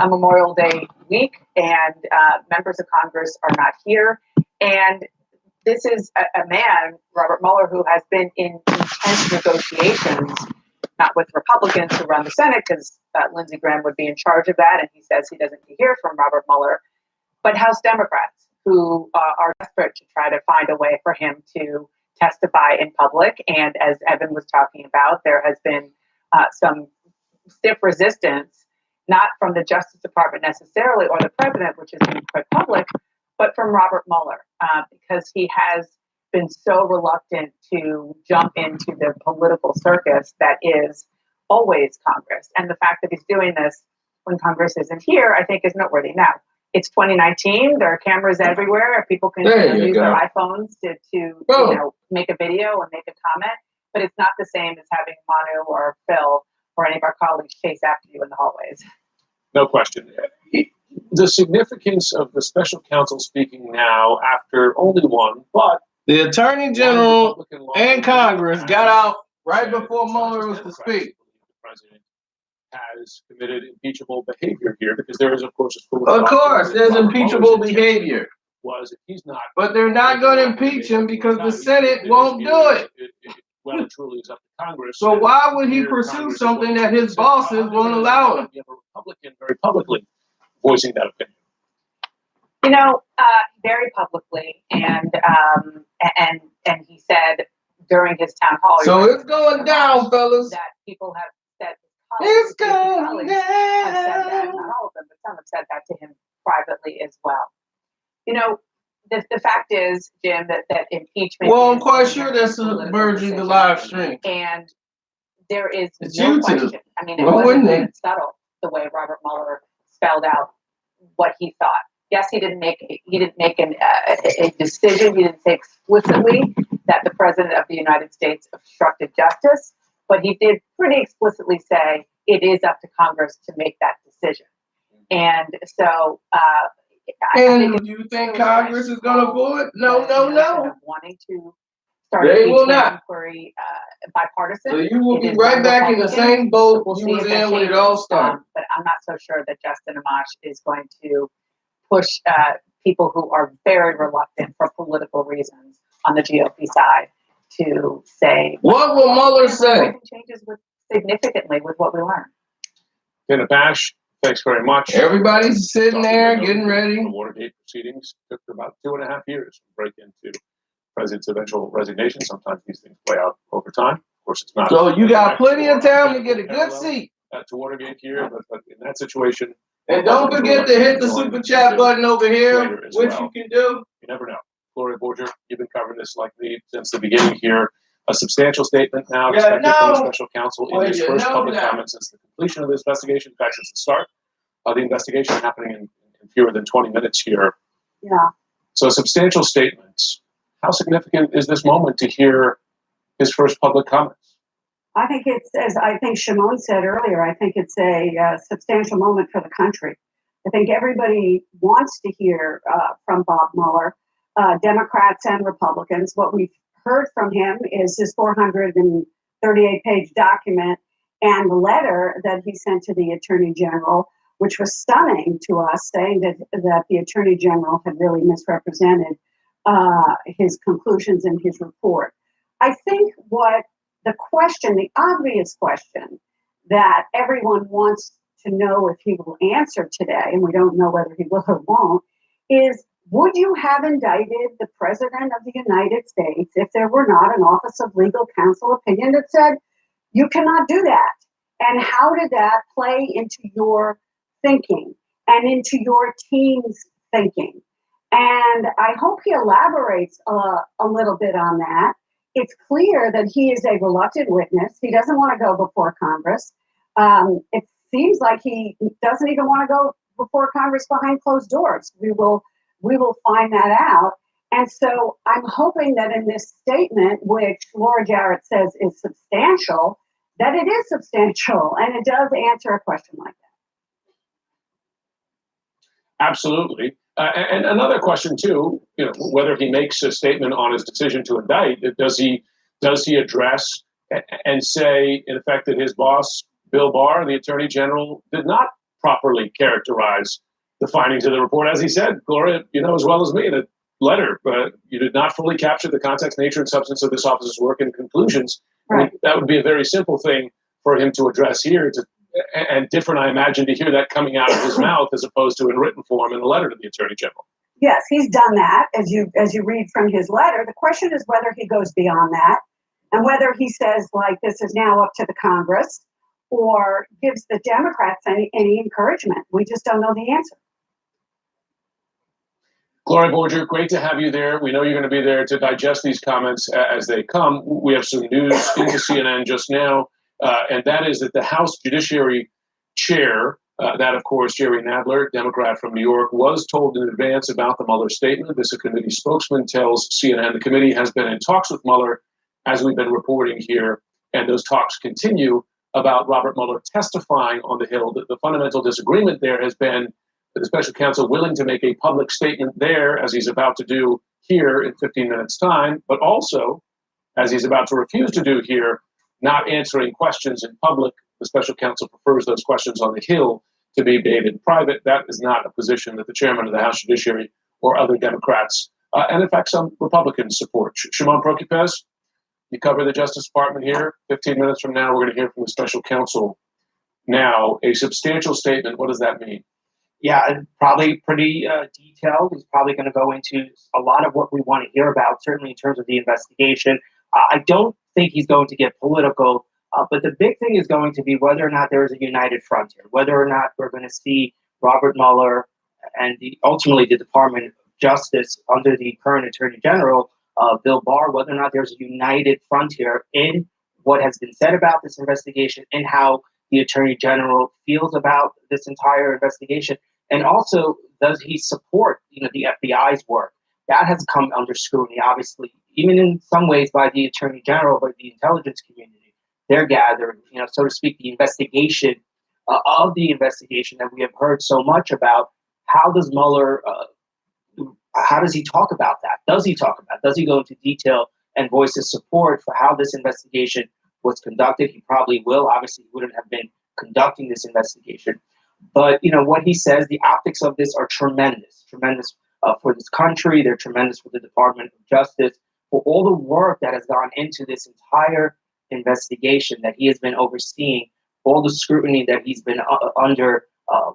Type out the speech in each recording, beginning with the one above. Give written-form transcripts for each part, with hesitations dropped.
a Memorial Day week, and members of Congress are not here. And this is a man, Robert Mueller, who has been in intense negotiations, not with Republicans who run the Senate, because Lindsey Graham would be in charge of that, and he says he doesn't hear from Robert Mueller, but House Democrats who are desperate to try to find a way for him to testify in public. And as Evan was talking about, there has been some stiff resistance, not from the Justice Department necessarily or the president, which has been quite public, but from Robert Mueller, because he has been so reluctant to jump into the political circus that is always Congress. And the fact that he's doing this when Congress isn't here, I think is noteworthy. Now, it's 2019. There are cameras everywhere. People can use their iPhones to make a video and make a comment. But it's not the same as having Manu or Phil or any of our colleagues chase after you in the hallways. No question. The significance of the special counsel speaking now after only one, but the Attorney General and Congress got out right before Mueller was to speak. The president has committed impeachable behavior here because there is, of course, there's impeachable behavior. Was if he's not, but they're not going to impeach him because the Senate won't do it. Well, it truly is up to Congress. So why would he pursue something that his bosses won't allow him? You have a Republican very publicly voicing that opinion. You know, very publicly, and he said during his town hall. So it's going down, fellas. That people have said. It's going down. Have said that, not all of them, but some have said that to him privately as well. You know, the fact is, Jim, that impeachment. Well, I'm quite sure that's merging the live stream. And there is no question. I mean, it wasn't subtle the way Robert Mueller spelled out what he thought. Yes, he didn't make a decision. He didn't say explicitly that the president of the United States obstructed justice, but he did pretty explicitly say it is up to Congress to make that decision. And so, and you think Congress is going to pull it? No. Wanting to start an inquiry, bipartisan. So you will be right back in the same boat you was in when it all started. But I'm not so sure that Justin Amash is going to push people who are very reluctant for political reasons on the GOP side to say. What will Mueller say? Changes significantly with what we learned. Dana Bash, thanks very much. Everybody's sitting there getting ready. The Watergate proceedings took about 2.5 years to break into the president's eventual resignation. Sometimes these things play out over time. Of course, it's not. So you got plenty of time to get a good seat. To Watergate here, but in that situation. And don't forget to hit the super chat button over here, which you can do. You never know. Gloria Borger, you've been covering this like me since the beginning here. A substantial statement now expected from the special counsel in his first public comment since the completion of this investigation. In fact, since the start of the investigation happening in fewer than 20 minutes here. Yeah. So substantial statements. How significant is this moment to hear his first public comments? I think it's, as I think Shimon said earlier, I think it's a substantial moment for the country. I think everybody wants to hear from Bob Mueller, Democrats and Republicans. What we've heard from him is his 438-page document and the letter that he sent to the Attorney General, which was stunning to us, saying that the Attorney General had really misrepresented his conclusions in his report. I think what the obvious question that everyone wants to know if he will answer today, and we don't know whether he will or won't, is would you have indicted the President of the United States if there were not an Office of Legal Counsel opinion that said you cannot do that? And how did that play into your thinking and into your team's thinking? And I hope he elaborates a little bit on that. It's clear that he is a reluctant witness. He doesn't want to go before Congress. It seems like he doesn't even want to go before Congress behind closed doors. We will find that out. And so I'm hoping that in this statement, which Laura Jarrett says is substantial, that it is substantial and it does answer a question like that. Absolutely. And another question too, whether he makes a statement on his decision to indict, does he address and say, in effect, that his boss, Bill Barr, the Attorney General, did not properly characterize the findings of the report. As he said, Gloria, you know as well as me, in a letter, you did not fully capture the context, nature, and substance of this office's work and conclusions. Right. I mean, that would be a very simple thing for him to address here, and different, I imagine, to hear that coming out of his mouth as opposed to in written form in a letter to the Attorney General. Yes, he's done that, as you read from his letter. The question is whether he goes beyond that, and whether he says, like, this is now up to the Congress, or gives the Democrats any encouragement. We just don't know the answer. Gloria Borger, great to have you there. We know you're going to be there to digest these comments as they come. We have some news into CNN just now, and that is that the House Judiciary Chair, that, of course, Jerry Nadler, Democrat from New York, was told in advance about the Mueller statement. This, a committee spokesman tells CNN the committee has been in talks with Mueller, as we've been reporting here, and those talks continue about Robert Mueller testifying on the Hill. The fundamental disagreement there has been the special counsel willing to make a public statement there, as he's about to do here in 15 minutes' time, but also, as he's about to refuse to do here, not answering questions in public. The special counsel prefers those questions on the Hill to be made in private. That is not a position that the chairman of the House Judiciary or other Democrats, and in fact some Republicans, support. Shimon Prokupecz, you cover the Justice Department here. 15 minutes from now, we're going to hear from the special counsel. Now, a substantial statement, what does that mean? Yeah, probably pretty detailed. He's probably going to go into a lot of what we want to hear about, certainly in terms of the investigation. I don't think he's going to get political, but the big thing is going to be whether or not there is a united front here, whether or not we're going to see Robert Mueller and ultimately the Department of Justice under the current Attorney General, Bill Barr, whether or not there's a united front here in what has been said about this investigation and how the Attorney General feels about this entire investigation. And also, does he support, the FBI's work? That has come under scrutiny, obviously, even in some ways by the Attorney General, but the intelligence community. They're gathering, so to speak, the investigation of the investigation that we have heard so much about. How does Mueller, how does he talk about that? Does he go into detail and voice his support for how this investigation was conducted? He probably will. Obviously, he wouldn't have been conducting this investigation. But, what he says, the optics of this are tremendous for this country. They're tremendous for the Department of Justice, for all the work that has gone into this entire investigation that he has been overseeing, all the scrutiny that he's been under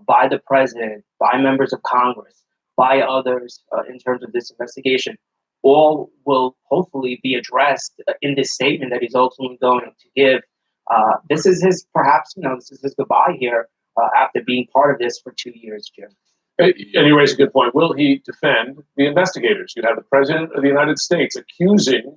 by the president, by members of Congress, by others in terms of this investigation. All will hopefully be addressed in this statement that he's ultimately going to give. This is his, perhaps, this is his goodbye here after being part of this for 2 years, Jim. And you raise a good point. Will he defend the investigators? You have the President of the United States accusing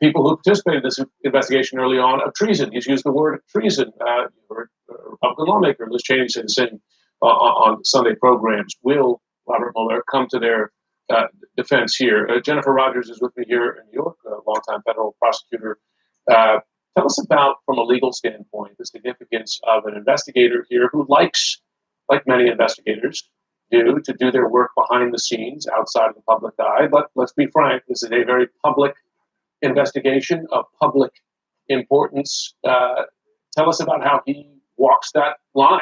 people who participated in this investigation early on of treason. He's used the word treason. A Republican lawmaker, Liz Cheney, said the same on Sunday programs. Will Robert Mueller come to their defense here? Jennifer Rogers is with me here in New York, a longtime federal prosecutor. Tell us about, from a legal standpoint, the significance of an investigator here who likes, like many investigators do, to do their work behind the scenes, outside of the public eye. But let's be frank, this is a very public investigation of public importance. Tell us about how he walks that line.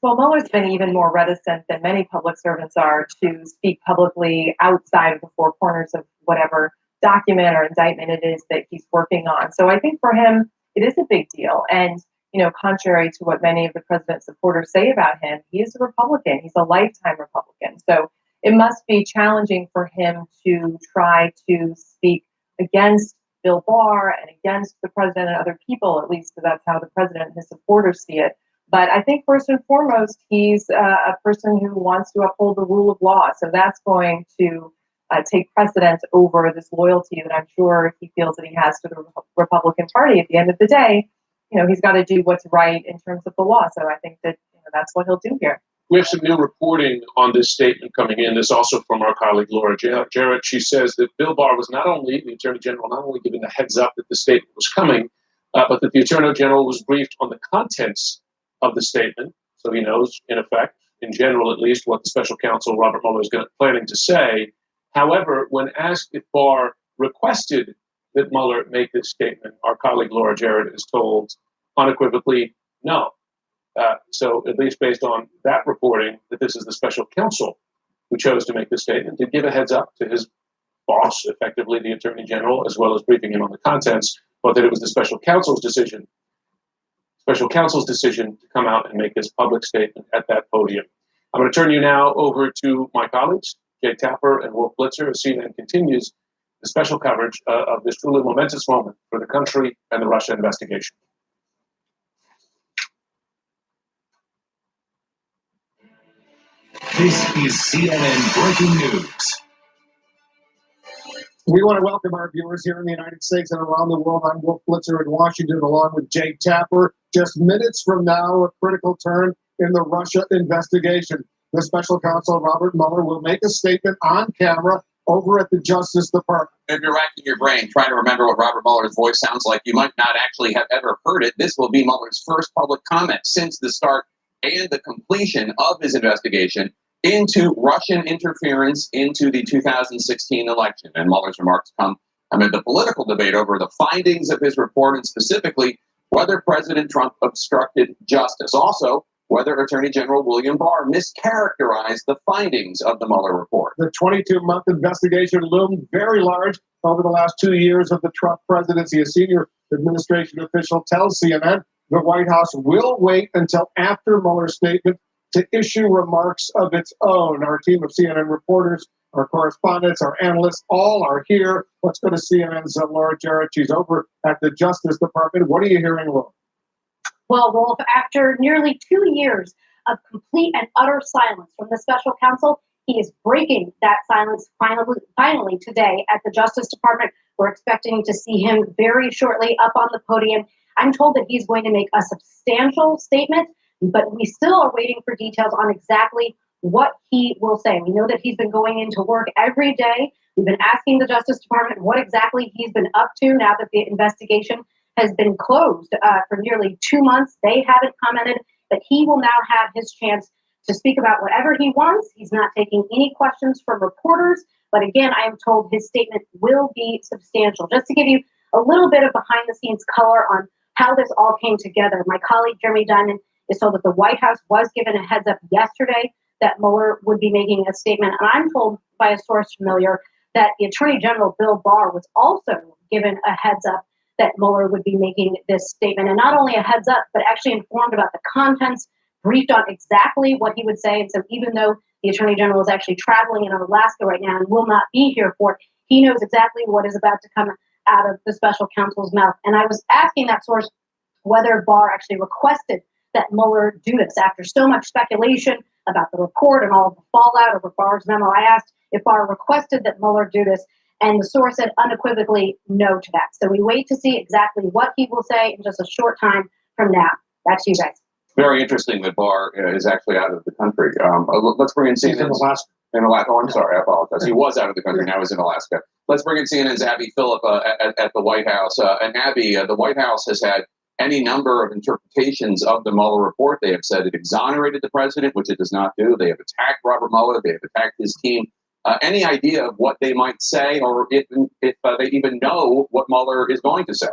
Well, Mueller's been even more reticent than many public servants are to speak publicly outside of the four corners of whatever document or indictment it is that he's working on. So I think for him, it is a big deal. And, contrary to what many of the president's supporters say about him, he is a Republican. He's a lifetime Republican. So it must be challenging for him to try to speak against Bill Barr and against the president and other people, at least that's how the president and his supporters see it. But I think first and foremost, he's a person who wants to uphold the rule of law. So that's going to take precedence over this loyalty that I'm sure he feels that he has to the Republican Party. At the end of the day, he's got to do what's right in terms of the law. So I think that that's what he'll do here. We have some new reporting on this statement coming in. This also from our colleague Laura Jarrett. She says that Bill Barr was the Attorney General, not only giving a heads up that the statement was coming, but that the Attorney General was briefed on the contents of the statement. So he knows, in effect, in general at least, what the special counsel Robert Mueller is planning to say. However, when asked if Barr requested that Mueller make this statement, our colleague Laura Jarrett is told unequivocally no. So at least based on that reporting, that this is the special counsel who chose to make this statement, to give a heads up to his boss, effectively the Attorney General, as well as briefing him on the contents, but that it was the special counsel's decision to come out and make this public statement at that podium. I'm going to turn you now over to my colleagues, Jake Tapper and Wolf Blitzer, as CNN continues the special coverage of this truly momentous moment for the country and the Russia investigation. This is CNN Breaking News. We want to welcome our viewers here in the United States and around the world. I'm Wolf Blitzer in Washington, along with Jake Tapper. Just minutes from now, a critical turn in the Russia investigation. The special counsel, Robert Mueller, will make a statement on camera over at the Justice Department. If you're racking your brain trying to remember what Robert Mueller's voice sounds like, you might not actually have ever heard it. This will be Mueller's first public comment since the start and the completion of his investigation into Russian interference into the 2016 election. And Mueller's remarks come amid the political debate over the findings of his report, and specifically whether President Trump obstructed justice. Also, whether Attorney General William Barr mischaracterized the findings of the Mueller report. The 22-month investigation loomed very large over the last 2 years of the Trump presidency. A senior administration official tells CNN the White House will wait until after Mueller's statement to issue remarks of its own. Our team of CNN reporters, our correspondents, our analysts, all are here. Let's go to CNN's Laura Jarrett. She's over at the Justice Department. What are you hearing, Laura? Well, Wolf, after nearly 2 years of complete and utter silence from the special counsel, he is breaking that silence finally today at the Justice Department. We're expecting to see him very shortly up on the podium. I'm told that he's going to make a substantial statement, but we still are waiting for details on exactly what he will say. We know that he's been going into work every day. We've been asking the Justice Department what exactly he's been up to now that the investigation has been closed for nearly 2 months. They haven't commented, but he will now have his chance to speak about whatever he wants. He's not taking any questions from reporters. But again, I am told his statement will be substantial. Just to give you a little bit of behind the scenes color on how this all came together, my colleague Jeremy Diamond is told that the White House was given a heads up yesterday that Mueller would be making a statement. And I'm told by a source familiar that the Attorney General Bill Barr was also given a heads up that Mueller would be making this statement. And not only a heads up, but actually informed about the contents, briefed on exactly what he would say. And so even though the Attorney General is actually traveling in Alaska right now and will not be here for it, he knows exactly what is about to come out of the special counsel's mouth. And I was asking that source whether Barr actually requested that Mueller do this after so much speculation about the report and all of the fallout over Barr's memo. I asked if Barr requested that Mueller do this, and the source said unequivocally no to that. So we wait to see exactly what he will say in just a short time from now. Back to you guys. Very interesting that Barr is actually out of the country. Let's bring in CNN's... He's in Alaska. Oh, I'm sorry. I apologize. He was out of the country. Now he's in Alaska. Let's bring in CNN's Abby Phillip at the White House. And Abby, the White House has had any number of interpretations of the Mueller report. They have said it exonerated the president, which it does not do. They have attacked Robert Mueller. They have attacked his team. Any idea of what they might say, or if they even know what Mueller is going to say?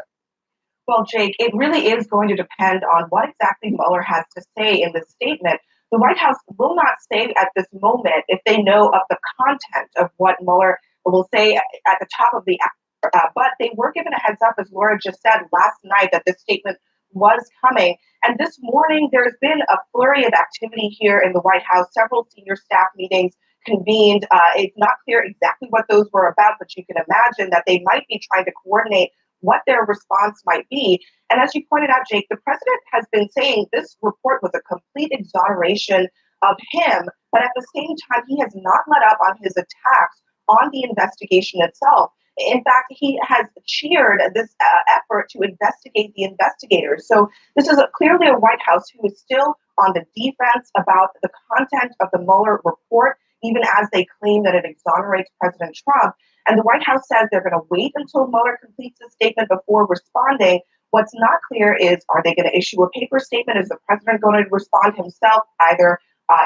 Well, Jake, it really is going to depend on what exactly Mueller has to say in this statement. The White House will not say at this moment if they know of the content of what Mueller will say at the top of the hour. But they were given a heads up, as Laura just said last night, that this statement was coming. And this morning, there's been a flurry of activity here in the White House. Several senior staff meetings convened. It's not clear exactly what those were about, but you can imagine that they might be trying to coordinate what their response might be. And as you pointed out, Jake, the president has been saying this report was a complete exoneration of him, but at the same time, he has not let up on his attacks on the investigation itself. In fact, he has cheered this effort to investigate the investigators. So this is clearly a White House who is still on the defense about the content of the Mueller report, even as they claim that it exonerates President Trump. And the White House says they're going to wait until Mueller completes his statement before responding. What's not clear is, are they going to issue a paper statement? Is the president going to respond himself, either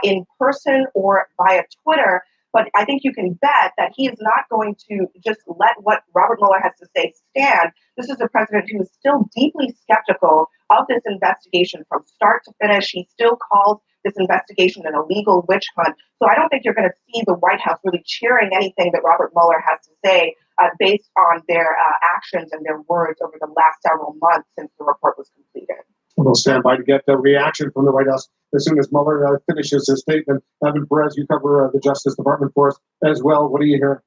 in person or via Twitter? But I think you can bet that he is not going to just let what Robert Mueller has to say stand. This is a president who is still deeply skeptical of this investigation from start to finish. He still calls this investigation an illegal witch hunt. So I don't think you're going to see the White House really cheering anything that Robert Mueller has to say based on their actions and their words over the last several months since the report was completed. We'll stand by to get the reaction from the White House as soon as Mueller finishes his statement. Evan Perez, you cover the Justice Department for us as well. What are you hearing?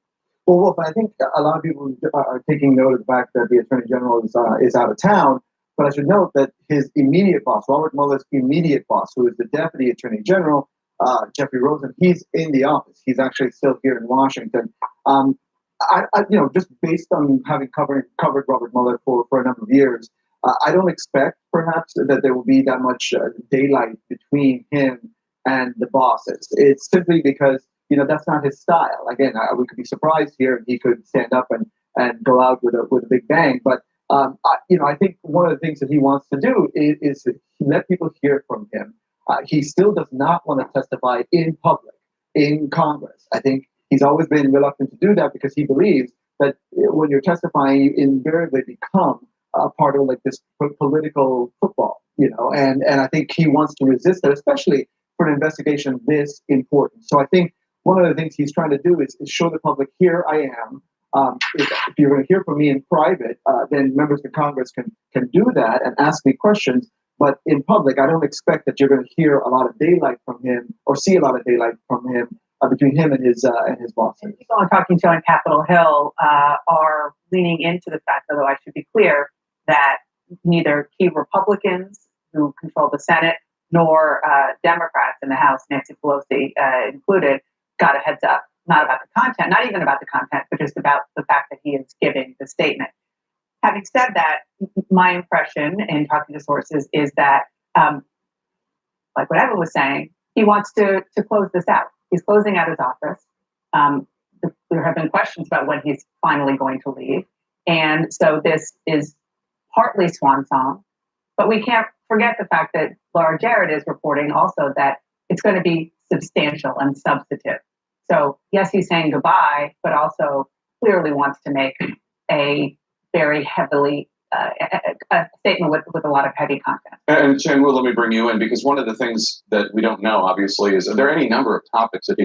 Well, Wolf, I think a lot of people are taking note of the fact that the Attorney General is out of town. But I should note that his immediate boss, Robert Mueller's immediate boss, who is the Deputy Attorney General, Jeffrey Rosen, he's in the office. He's actually still here in Washington. Just based on having covered Robert Mueller for a number of years, I don't expect perhaps that there will be that much daylight between him and the bosses. It's simply because, that's not his style. Again, we could be surprised here and he could stand up and go out with a big bang. But, I think one of the things that he wants to do is let people hear from him. He still does not want to testify in public, in Congress. I think he's always been reluctant to do that because he believes that when you're testifying, you invariably become part of like this political football, and I think he wants to resist that, especially for an investigation this important. So I think one of the things he's trying to do is show the public, here I am. If you're going to hear from me in private, then members of Congress can do that and ask me questions. But in public, I don't expect that you're going to hear a lot of daylight from him or see a lot of daylight from him between him and his bosses. And people I'm talking to on Capitol Hill are leaning into the fact, although I should be clear, that neither key Republicans who control the Senate nor Democrats in the House, Nancy Pelosi included, got a heads up. Not about the content, not even about the content, but just about the fact that he is giving the statement. Having said that, my impression in talking to sources is that, like what Evan was saying, he wants to close this out. He's closing out his office. There have been questions about when he's finally going to leave. And so this is partly swan song, but we can't forget the fact that Laura Jarrett is reporting also that it's going to be substantial and substantive. So yes, he's saying goodbye, but also clearly wants to make a very heavily a statement with a lot of heavy content. And Chen, let me bring you in because one of the things that we don't know, obviously, is there any number of topics that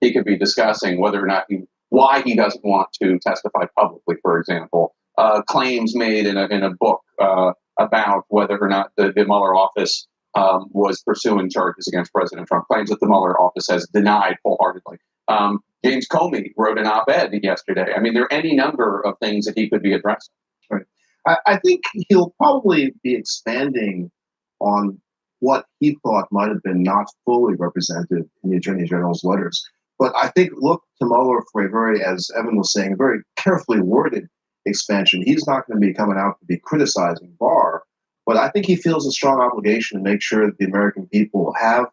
he could be discussing, whether or not why he doesn't want to testify publicly, for example, claims made in a book about whether or not the Mueller office was pursuing charges against President Trump, claims that the Mueller office has denied wholeheartedly. James Comey wrote an op-ed yesterday. I mean, there are any number of things that he could be addressing. Right. I think he'll probably be expanding on what he thought might have been not fully represented in the Attorney General's letters. But I think look to Mueller for a very, as Evan was saying, very carefully worded expansion. He's not going to be coming out to be criticizing Barr, but I think he feels a strong obligation to make sure that the American people have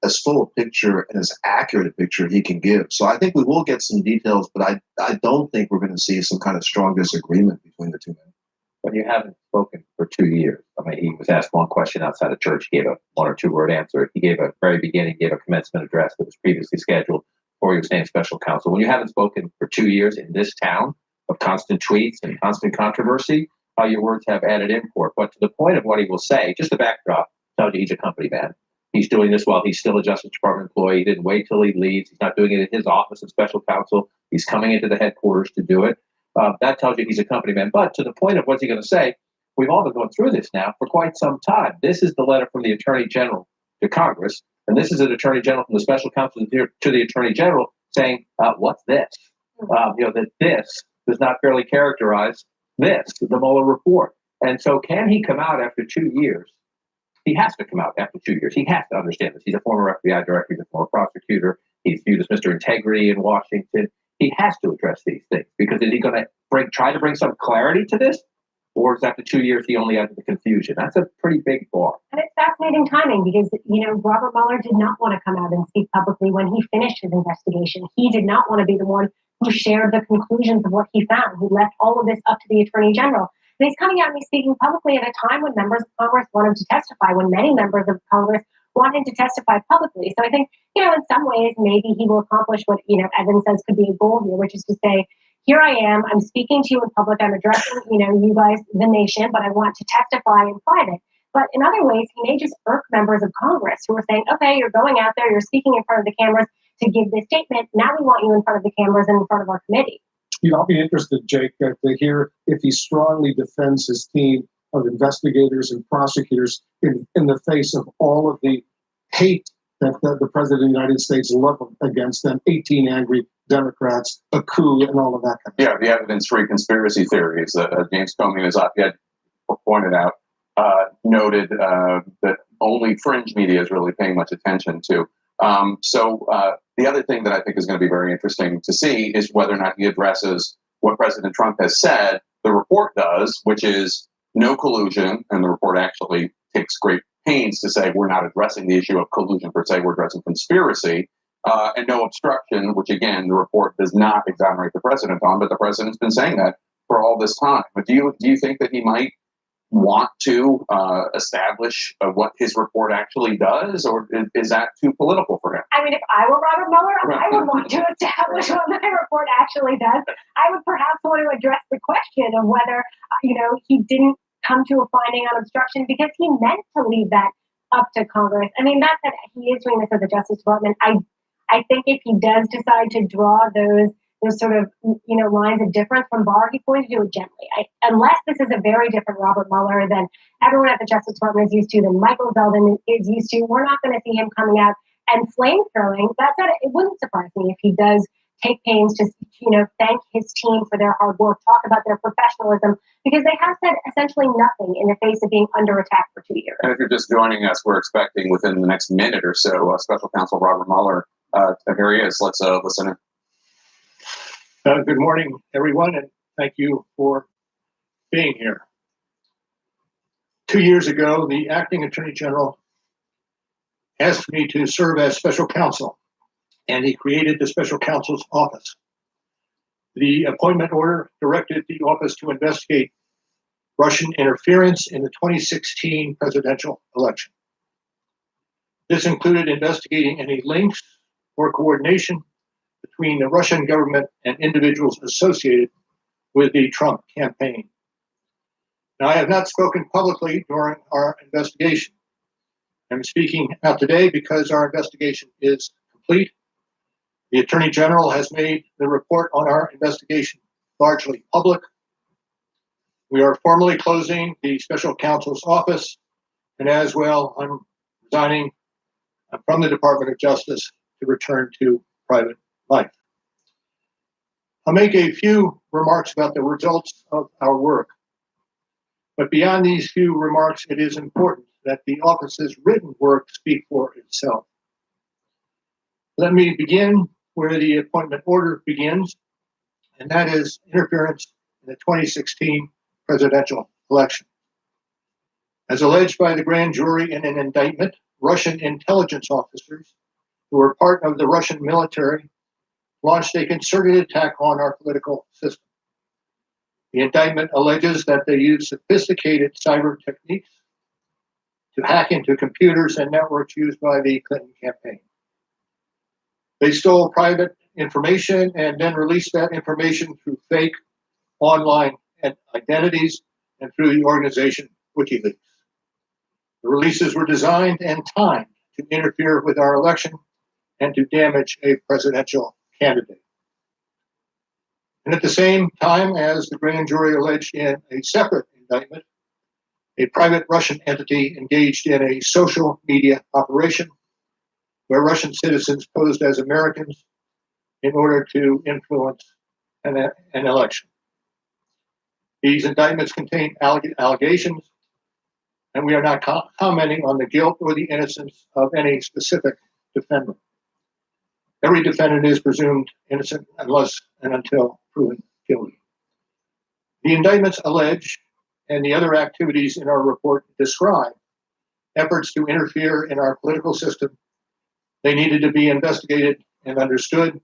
as full a picture and as accurate a picture he can give. So I think we will get some details, but I don't think we're going to see some kind of strong disagreement between the two men. When you haven't spoken for 2 years, I mean, he was asked one question outside of church, gave a 1 or 2 word answer. He gave a very beginning, gave a commencement address that was previously scheduled before he was named special counsel. When you haven't spoken for 2 years in this town of constant tweets and constant controversy, your words have added import. But to the point of what he will say, just the backdrop tells you he's a company man. He's doing this while he's still a Justice Department employee. He didn't wait till he leaves. He's not doing it in his office of special counsel. He's coming into the headquarters to do it. That tells you he's a company man. But to the point of what's he going to say, we've all been going through this now for quite some time. This is the letter from the Attorney General to Congress, and this is an Attorney General from the special counsel to the Attorney General saying, what's this? That this does not fairly characterize this, the Mueller report. And so can he come out after 2 years? He has to come out after 2 years. He has to understand this. He's a former FBI director. He's a former prosecutor. He's viewed as Mr. Integrity in Washington. He has to address these things because is he going to try to bring some clarity to this? Or is after 2 years he only adds the confusion? That's a pretty big bar. And it's fascinating timing because, Robert Mueller did not want to come out and speak publicly when he finished his investigation. He did not want to be the one who shared the conclusions of what he found. He left all of this up to the Attorney General. And he's coming out and he's speaking publicly at a time when members of Congress wanted to testify, when many members of Congress want him to testify publicly. So I think, in some ways, maybe he will accomplish what, Evan says could be a goal here, which is to say, here I am, I'm speaking to you in public, I'm addressing, you guys, the nation, but I want to testify in private. But in other ways, he may just irk members of Congress who are saying, okay, you're going out there, you're speaking in front of the cameras to give this statement. Now we want you in front of the cameras and in front of our committee. I'll be interested, Jake, to hear if he strongly defends his team of investigators and prosecutors in the face of all of the hate that the President of the United States leveled against them, 18 angry Democrats, a coup, and all of that kind of stuff. Yeah, the evidence-free conspiracy theories that James Comey in his op-ed pointed out, noted that only fringe media is really paying much attention to. So the other thing that I think is going to be very interesting to see is whether or not he addresses what President Trump has said the report does, which is no collusion, and the report actually takes great pains to say we're not addressing the issue of collusion per se, we're addressing conspiracy, and no obstruction, which again, the report does not exonerate the president on, but the president's been saying that for all this time. But do you think that he might want to establish what his report actually does, or is that too political for him? I mean, if I were Robert Mueller, I would want to establish what my report actually does. I would perhaps want to address the question of whether, he didn't come to a finding on obstruction because he meant to leave that up to Congress. I mean, that he is doing this at the Justice Department. I think if he does decide to draw those sort of, lines of difference from Barr, he's going to do it gently. Unless this is a very different Robert Mueller than everyone at the Justice Department is used to, than Michael Zeldin is used to, we're not going to see him coming out and flame throwing. That said, it wouldn't surprise me if he does take pains to, thank his team for their hard work, talk about their professionalism, because they have said essentially nothing in the face of being under attack for 2 years. And if you're just joining us, we're expecting within the next minute or so, Special Counsel Robert Mueller. Here he is. Let's listen in. Good morning, everyone, and thank you for being here. 2 years ago, the acting Attorney General asked me to serve as special counsel, and he created the special counsel's office. The appointment order directed the office to investigate Russian interference in the 2016 presidential election. This included investigating any links or coordination between the Russian government and individuals associated with the Trump campaign. Now, I have not spoken publicly during our investigation. I'm speaking out today because our investigation is complete. The Attorney General has made the report on our investigation largely public. We are formally closing the special counsel's office, and as well, I'm resigning from the Department of Justice to return to private life. I'll make a few remarks about the results of our work. But beyond these few remarks, it is important that the office's written work speak for itself. Let me begin where the appointment order begins, and that is interference in the 2016 presidential election. As alleged by the grand jury in an indictment, Russian intelligence officers who were part of the Russian military launched a concerted attack on our political system. The indictment alleges that they used sophisticated cyber techniques to hack into computers and networks used by the Clinton campaign. They stole private information and then released that information through fake online identities and through the organization WikiLeaks. The releases were designed and timed to interfere with our election and to damage a presidential candidate. And at the same time, as the grand jury alleged in a separate indictment, a private Russian entity engaged in a social media operation where Russian citizens posed as Americans in order to influence an election. These indictments contain allegations, and we are not commenting on the guilt or the innocence of any specific defendant. Every defendant is presumed innocent unless and until proven guilty. The indictments allege, and the other activities in our report describe, efforts to interfere in our political system. They needed to be investigated and understood, and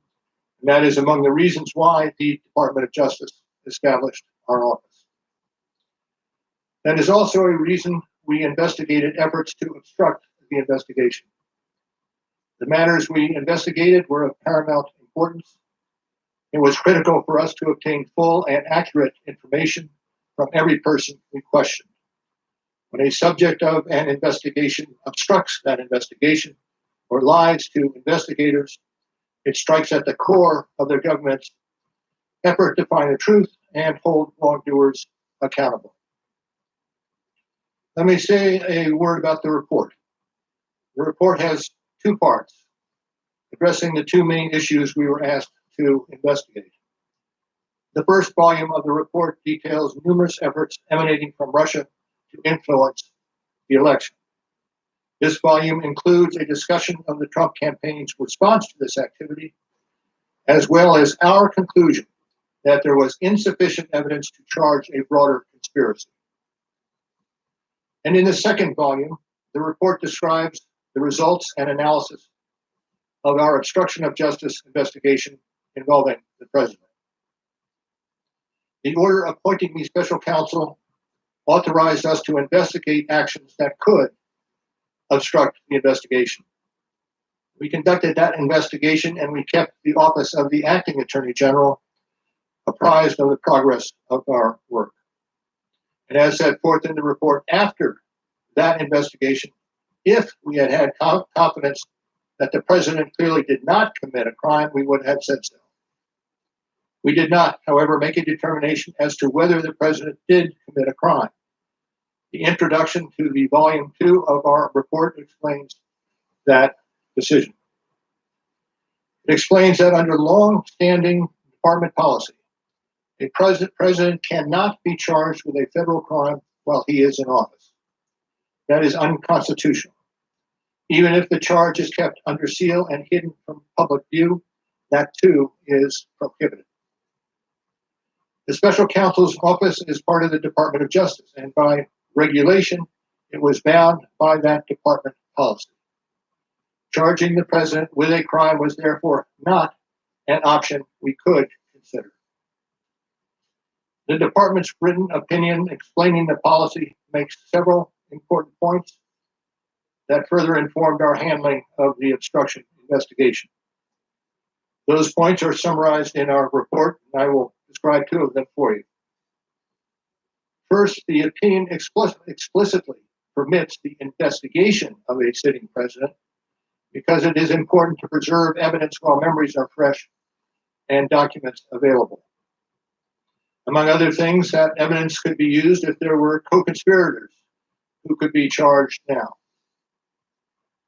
that is among the reasons why the Department of Justice established our office. That is also a reason we investigated efforts to obstruct the investigation. The matters we investigated were of paramount importance. It was critical for us to obtain full and accurate information from every person we questioned. When a subject of an investigation obstructs that investigation or lies to investigators, it strikes at the core of the government's effort to find the truth and hold wrongdoers accountable. Let me say a word about the report. The report has two parts, addressing the two main issues we were asked to investigate. The first volume of the report details numerous efforts emanating from Russia to influence the election. This volume includes a discussion of the Trump campaign's response to this activity, as well as our conclusion that there was insufficient evidence to charge a broader conspiracy. And in the second volume, the report describes the results and analysis of our obstruction of justice investigation involving the president. The order appointing me special counsel authorized us to investigate actions that could obstruct the investigation. We conducted that investigation and we kept the office of the acting attorney general apprised of the progress of our work. And as set forth in the report, after that investigation, if we had had confidence that the president clearly did not commit a crime, we would have said so. We did not, however, make a determination as to whether the president did commit a crime. The introduction to the volume 2 of our report explains that decision. It explains that under long-standing department policy, a president cannot be charged with a federal crime while he is in office. That is unconstitutional. Even if the charge is kept under seal and hidden from public view, that too is prohibited. The special counsel's office is part of the Department of Justice, and by regulation, it was bound by that department policy. Charging the president with a crime was therefore not an option we could consider. The department's written opinion explaining the policy makes several important points that further informed our handling of the obstruction investigation. Those points are summarized in our report, and I will describe two of them for you. First, the opinion explicitly permits the investigation of a sitting president because it is important to preserve evidence while memories are fresh and documents available. Among other things, that evidence could be used if there were co-conspirators who could be charged now.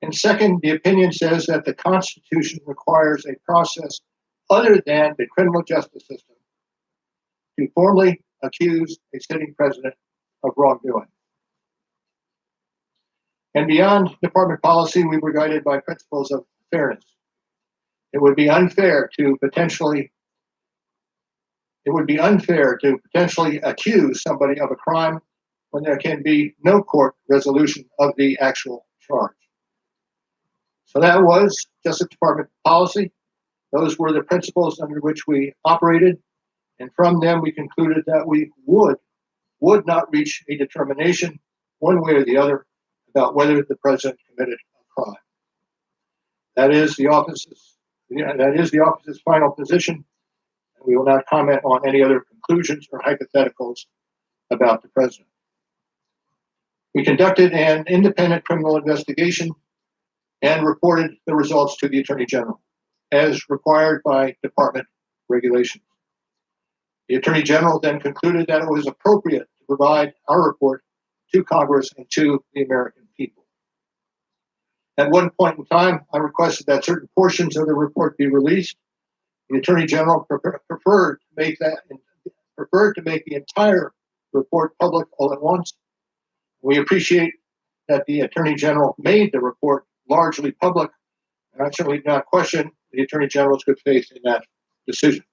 And second, the opinion says that the Constitution requires a process other than the criminal justice system to formally accuse a sitting president of wrongdoing. And beyond department policy, we were guided by principles of fairness. It would be unfair to potentially accuse somebody of a crime when there can be no court resolution of the actual charge. So that was Justice Department policy. Those were the principles under which we operated. And from them, we concluded that we would not reach a determination one way or the other about whether the president committed a crime. That is the office's final position. And we will not comment on any other conclusions or hypotheticals about the president. We conducted an independent criminal investigation and reported the results to the Attorney General, as required by department regulations. The Attorney General then concluded that it was appropriate to provide our report to Congress and to the American people. At one point in time, I requested that certain portions of the report be released. The Attorney General preferred to make the entire report public all at once. We appreciate that the Attorney General made the report largely public, and I certainly do not question the Attorney General's good faith in that decision.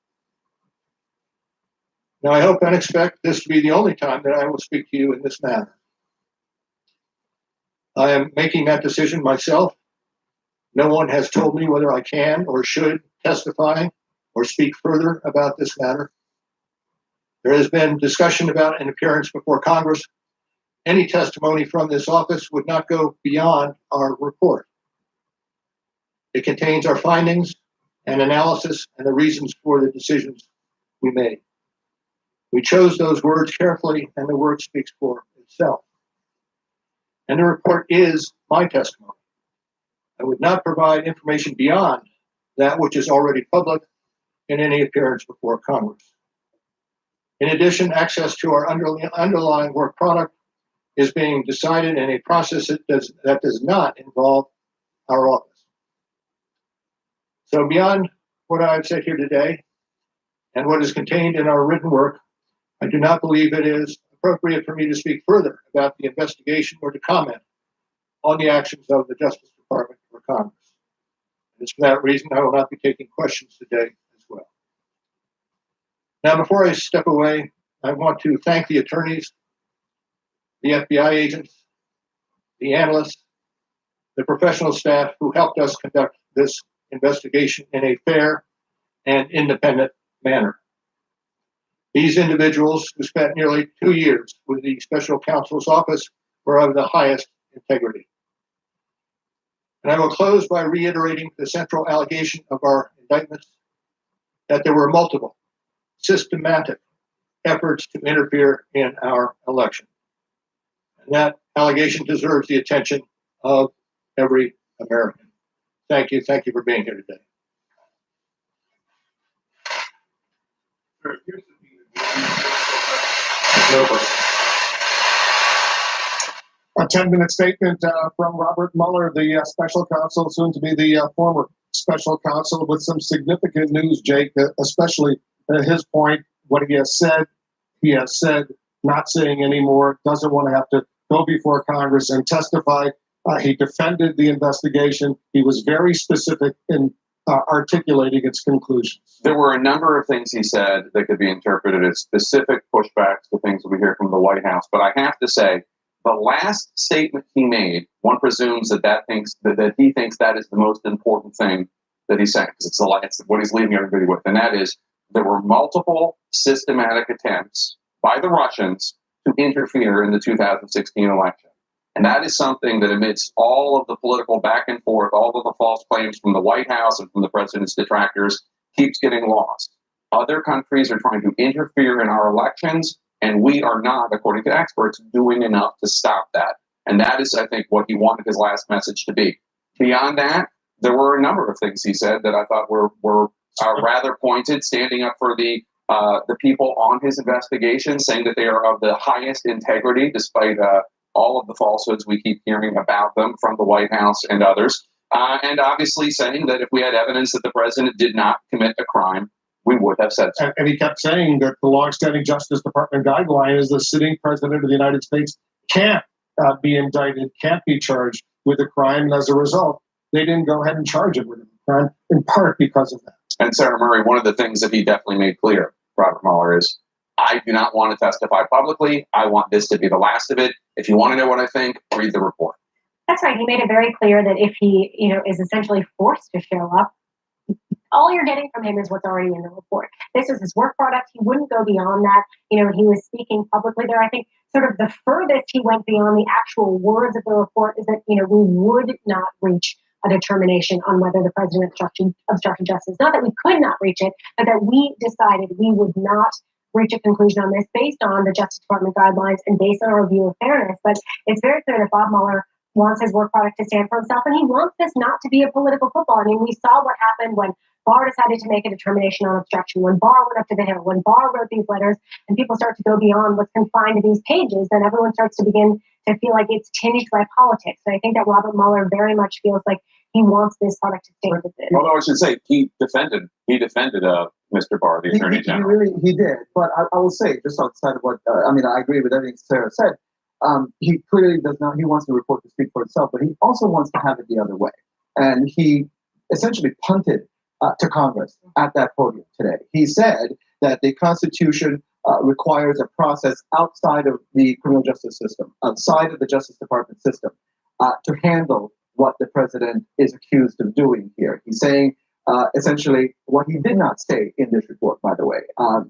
Now, I hope and expect this to be the only time that I will speak to you in this manner. I am making that decision myself. No one has told me whether I can or should testify or speak further about this matter. There has been discussion about an appearance before Congress, any testimony from this office would not go beyond our report. It contains our findings and analysis and the reasons for the decisions we made. We chose those words carefully, and the word speaks for itself. And the report is my testimony. I would not provide information beyond that which is already public in any appearance before Congress. In addition, access to our underlying work product is being decided in a process that does not involve our office. So beyond what I've said here today and what is contained in our written work, I do not believe it is appropriate for me to speak further about the investigation or to comment on the actions of the Justice Department or Congress. And it's for that reason I will not be taking questions today as well. Now, before I step away, I want to thank the attorneys, the FBI agents, the analysts, the professional staff who helped us conduct this investigation in a fair and independent manner. These individuals who spent nearly 2 years with the special counsel's office were of the highest integrity. And I will close by reiterating the central allegation of our indictments, that there were multiple, systematic efforts to interfere in our election. And that allegation deserves the attention of every American. Thank you. Thank you for being here today. A 10-minute statement from Robert Mueller, the special counsel, soon to be the former special counsel, with some significant news, Jake, especially his point, what he has said, not saying anymore, doesn't want to have to go before Congress and testify. He defended the investigation. He was very specific in articulating its conclusions. There were a number of things he said that could be interpreted as specific pushbacks to things that we hear from the White House. But I have to say, the last statement he made, one presumes that he thinks that is the most important thing that he's saying, because it's what he's leaving everybody with. And that is, there were multiple systematic attempts by the Russians to interfere in the 2016 election. And that is something that, amidst all of the political back and forth, all of the false claims from the White House and from the president's detractors, keeps getting lost. Other countries are trying to interfere in our elections, and we are not, according to experts, doing enough to stop that. And that is, I think, what he wanted his last message to be. Beyond that, there were a number of things he said that I thought were rather pointed, standing up for the people on his investigation, saying that they are of the highest integrity, despite all of the falsehoods we keep hearing about them from the White House and others. And obviously saying that if we had evidence that the president did not commit a crime, we would have said so. And he kept saying that the longstanding Justice Department guideline is the sitting president of the United States can't be indicted, can't be charged with a crime. And as a result, they didn't go ahead and charge him with a crime, in part because of that. And Senator Murray, one of the things that he definitely made clear, Robert Mueller, is I do not want to testify publicly. I want this to be the last of it. If you want to know what I think, read the report. That's right. He made it very clear that if he, is essentially forced to show up, all you're getting from him is what's already in the report. This is his work product. He wouldn't go beyond that. He was speaking publicly there. I think sort of the furthest he went beyond the actual words of the report is that, we would not reach a determination on whether the president obstructed justice. Not that we could not reach it, but that we decided we would not reach a conclusion on this based on the Justice Department guidelines and based on our view of fairness. But it's very clear that Bob Mueller wants his work product to stand for himself, and he wants this not to be a political football. I mean, we saw what happened when Barr decided to make a determination on obstruction, when Barr went up to the Hill, when Barr wrote these letters, and people start to go beyond what's confined to these pages, then everyone starts to begin to feel like it's tinged by politics. And I think that Robert Mueller very much feels like he wants this product to stand with it. Although I should say, he defended Mr. Barr, the Attorney General. He did. But I will say, just outside of what, I agree with everything Sarah said. He clearly does not, he wants the report to speak for itself, but he also wants to have it the other way. And he essentially punted to Congress at that podium today. He said that the Constitution requires a process outside of the criminal justice system, outside of the Justice Department system, to handle what the president is accused of doing here. He's saying essentially what he did not say in this report, by the way.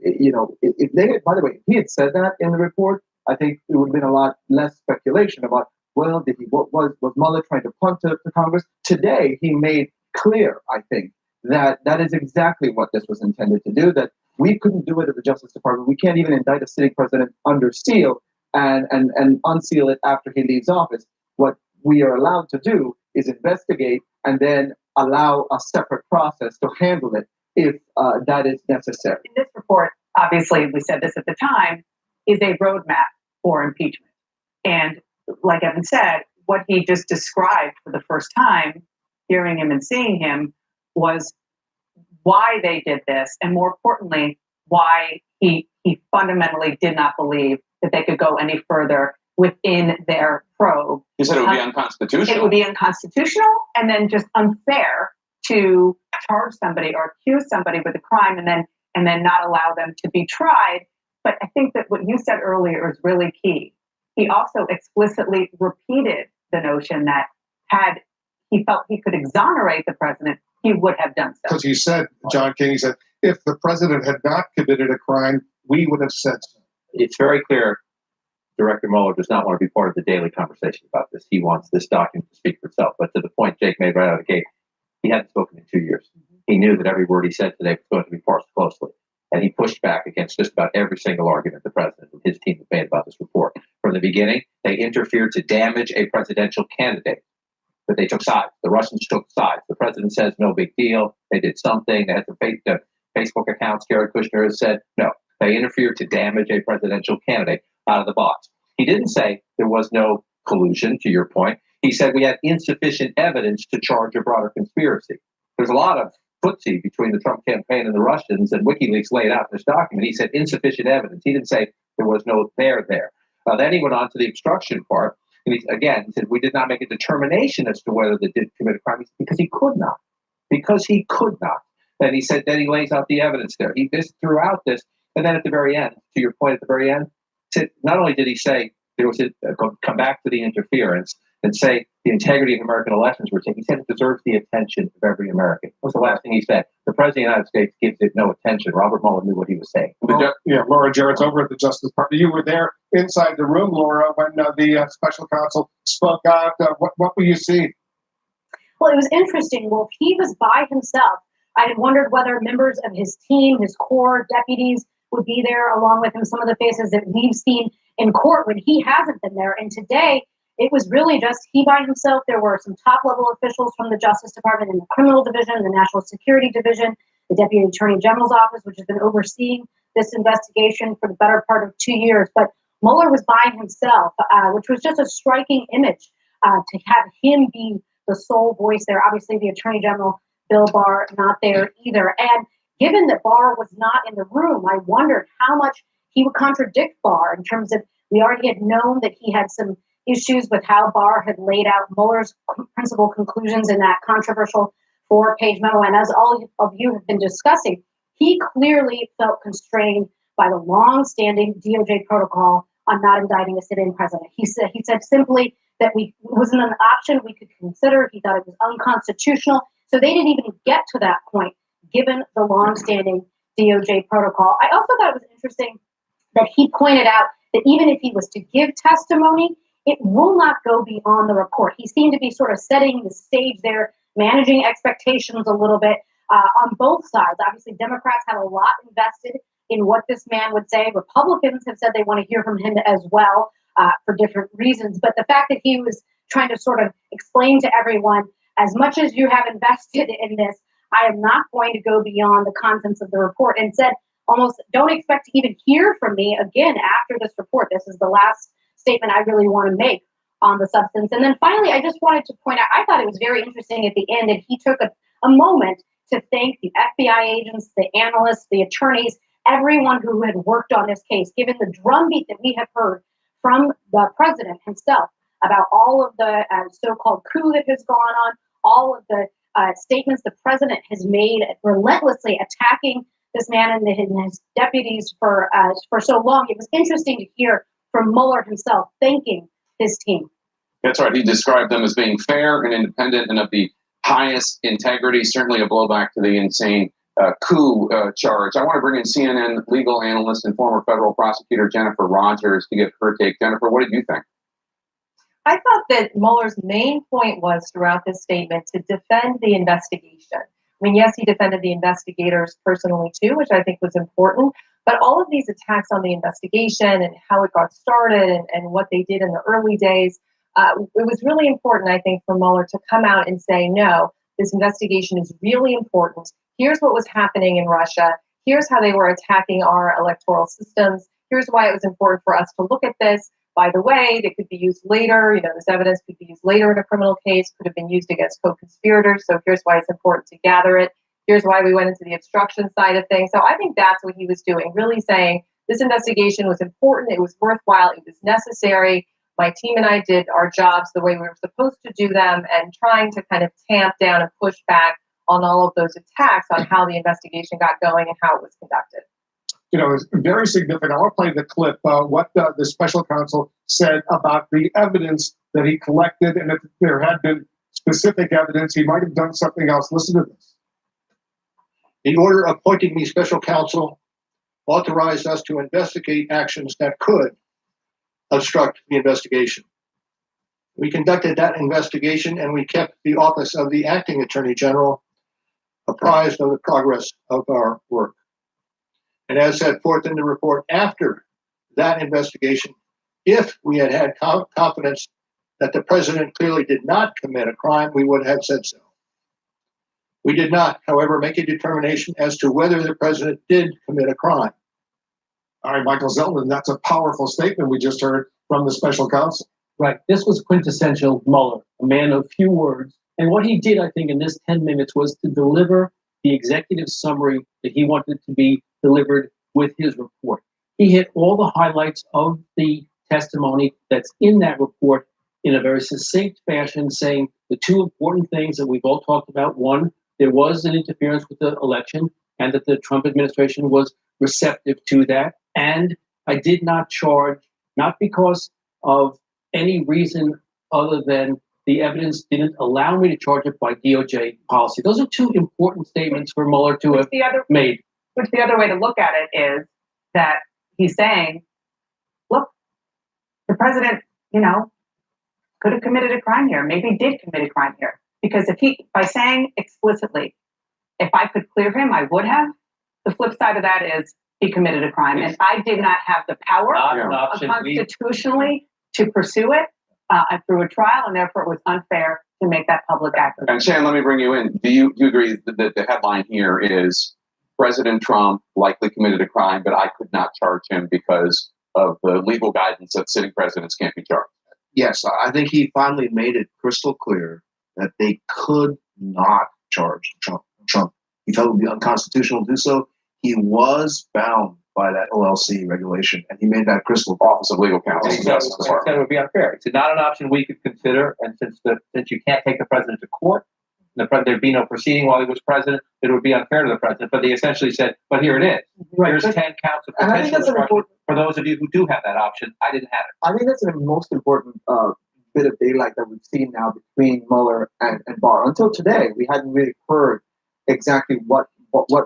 If he had said that in the report, I think it would have been a lot less speculation about, well, was Mueller trying to punt to Congress? Today, he made clear, I think, that that is exactly what this was intended to do, that we couldn't do it at the Justice Department. We can't even indict a sitting president under seal and unseal it after he leaves office. What we are allowed to do is investigate and then allow a separate process to handle it if that is necessary. This report, obviously, we said this at the time, is a roadmap for impeachment. And like Evan said, what he just described for the first time, hearing him and seeing him, was why they did this, and more importantly, why he fundamentally did not believe that they could go any further within their probe. He said it would be unconstitutional. It would be unconstitutional and then just unfair to charge somebody or accuse somebody with a crime and then not allow them to be tried. But I think that what you said earlier is really key. He also explicitly repeated the notion that had he felt he could exonerate the president, he would have done so. Because he said, John King, he said, if the president had not committed a crime, we would have said so. It's very clear Director Mueller does not want to be part of the daily conversation about this. He wants this document to speak for itself. But to the point Jake made right out of the gate, he hadn't spoken in 2 years. He knew that every word he said today was going to be parsed closely. And he pushed back against just about every single argument the president and his team have made about this report. From the beginning, they interfered to damage a presidential candidate. But they took sides. The Russians took sides. The president says no big deal. They did something. They had the Facebook accounts. Jared Kushner has said no. They interfered to damage a presidential candidate out of the box. He didn't say there was no collusion, to your point. He said we had insufficient evidence to charge a broader conspiracy. There's a lot of footsie between the Trump campaign and the Russians, and WikiLeaks laid out in this document. He said insufficient evidence. He didn't say there was no there. Then he went on to the obstruction part. And he said, we did not make a determination as to whether they did commit a crime because he could not. Because he could not. Then he said, then he lays out the evidence there. Throughout this, and then at the very end, to your point at the very end, not only did he say there was come back to the interference and say the integrity of American elections were taken, he said it deserves the attention of every American. What was the last thing he said? The President of the United States gives it no attention. Robert Mueller knew what he was saying. Yeah, Laura Jarrett's over at the Justice Department. You were there inside the room, Laura, when the special counsel spoke out. What were you seeing? Well, it was interesting. Well, he was by himself. I had wondered whether members of his team, his core deputies, would be there along with him, some of the faces that we've seen in court when he hasn't been there. And today, it was really just he by himself. There were some top-level officials from the Justice Department in the Criminal Division, the National Security Division, the Deputy Attorney General's Office, which has been overseeing this investigation for the better part of 2 years. But Mueller was by himself, which was just a striking image to have him be the sole voice there. Obviously, the Attorney General, Bill Barr, not there either. And given that Barr was not in the room, I wondered how much he would contradict Barr in terms of we already had known that he had some issues with how Barr had laid out Mueller's principal conclusions in that controversial 4-page memo. And as all of you have been discussing, he clearly felt constrained by the long-standing DOJ protocol on not indicting a sit-in president. He said simply that it wasn't an option we could consider. He thought it was unconstitutional. So they didn't even get to that point, given the long-standing DOJ protocol. I also thought it was interesting that he pointed out that even if he was to give testimony, it will not go beyond the report. He seemed to be sort of setting the stage there, managing expectations a little bit on both sides. Obviously, Democrats have a lot invested in what this man would say. Republicans have said they want to hear from him as well for different reasons. But the fact that he was trying to sort of explain to everyone, as much as you have invested in this, I am not going to go beyond the contents of the report, and said almost don't expect to even hear from me again after this report. This is the last statement I really want to make on the substance. And then finally, I just wanted to point out, I thought it was very interesting at the end that he took a moment to thank the FBI agents, the analysts, the attorneys, everyone who had worked on this case, given the drumbeat that we have heard from the president himself about all of the so-called coup that has gone on, all of the statements the president has made relentlessly attacking this man and his deputies for so long. It was interesting to hear from Mueller himself thanking his team. That's right. He described them as being fair and independent and of the highest integrity, certainly a blowback to the insane coup charge. I want to bring in CNN legal analyst and former federal prosecutor Jennifer Rogers to give her take. Jennifer, what did you think? I thought that Mueller's main point was throughout this statement to defend the investigation. I mean, yes, he defended the investigators personally too, which I think was important, but all of these attacks on the investigation and how it got started and what they did in the early days, it was really important, I think, for Mueller to come out and say, no, this investigation is really important. Here's what was happening in Russia. Here's how they were attacking our electoral systems. Here's why it was important for us to look at this. By the way, it could be used later. You know, this evidence could be used later in a criminal case, could have been used against co-conspirators. So here's why it's important to gather it. Here's why we went into the obstruction side of things. So I think that's what he was doing, really saying this investigation was important, it was worthwhile, it was necessary. My team and I did our jobs the way we were supposed to do them, and trying to kind of tamp down and push back on all of those attacks on how the investigation got going and how it was conducted. You know, it's very significant. I want to play the clip, what the special counsel said about the evidence that he collected, and if there had been specific evidence, he might have done something else. Listen to this. The order appointing me special counsel authorized us to investigate actions that could obstruct the investigation. We conducted that investigation, and we kept the office of the acting attorney general apprised of the progress of our work. And as set forth in the report, after that investigation, if we had had confidence that the president clearly did not commit a crime, we would have said so. We did not, however, make a determination as to whether the president did commit a crime. All right, Michael Zeldin, that's a powerful statement we just heard from the special counsel. Right. This was quintessential Mueller, a man of few words. And what he did, I think, in this 10 minutes was to deliver the executive summary that he wanted to be delivered with his report. He hit all the highlights of the testimony that's in that report in a very succinct fashion, saying the two important things that we've all talked about. One, there was an interference with the election, and that the Trump administration was receptive to that. And I did not charge, not because of any reason other than the evidence didn't allow me to charge it by DOJ policy. Those are two important statements for Mueller to have made. Which the other way to look at it is that he's saying, look, the president, you know, could have committed a crime here, maybe did commit a crime here. Because if he, by saying explicitly, if I could clear him, I would have, the flip side of that is he committed a crime. And I did not have the power constitutionally to pursue it through a trial, and therefore it was unfair to make that public access. And Shan, let me bring you in. Do you agree that the headline here is President Trump likely committed a crime, but I could not charge him because of the legal guidance that sitting presidents can't be charged? Yes, I think he finally made it crystal clear that they could not charge Trump. He felt it would be unconstitutional to do so. He was bound by that OLC regulation, and he made that crystal Office of Legal Counsel. He said it would be unfair. It's not an option we could consider, and since you can't take the president to court, there'd be no proceeding while he was president, it would be unfair to the president. But they essentially said, but here it is. Right. Here's 10 counts of potential obstruction. For those of you who do have that option, I didn't have it. I think that's the most important bit of daylight that we've seen now between Mueller and Barr. Until today, we hadn't really heard exactly what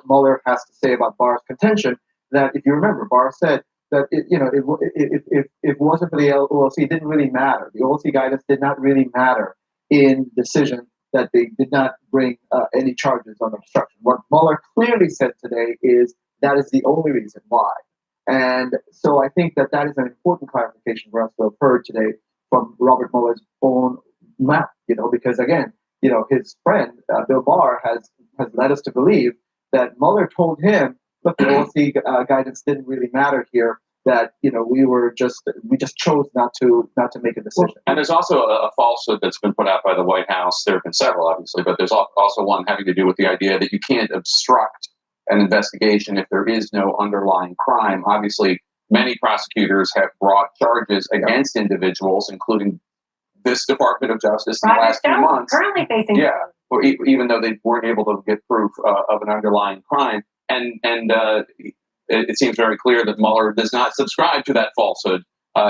Mueller has to say about Barr's contention. That, if you remember, Barr said that if it wasn't for the OLC, it didn't really matter. The OLC guidance did not really matter in decision that they did not bring any charges on obstruction. What Mueller clearly said today is that is the only reason why. And so I think that is an important clarification for us to have heard today from Robert Mueller's own mouth, because again, his friend, Bill Barr, has led us to believe that Mueller told him, look, the OLC guidance didn't really matter here, that we just chose not to make a decision. And there's also a falsehood that's been put out by the White House. There have been several, obviously, but there's also one having to do with the idea that you can't obstruct an investigation if there is no underlying crime. Obviously, many prosecutors have brought charges against individuals, including this Department of Justice in the last few months. Currently facing, or even though they weren't able to get proof of an underlying crime, and it seems very clear that Mueller does not subscribe to that falsehood.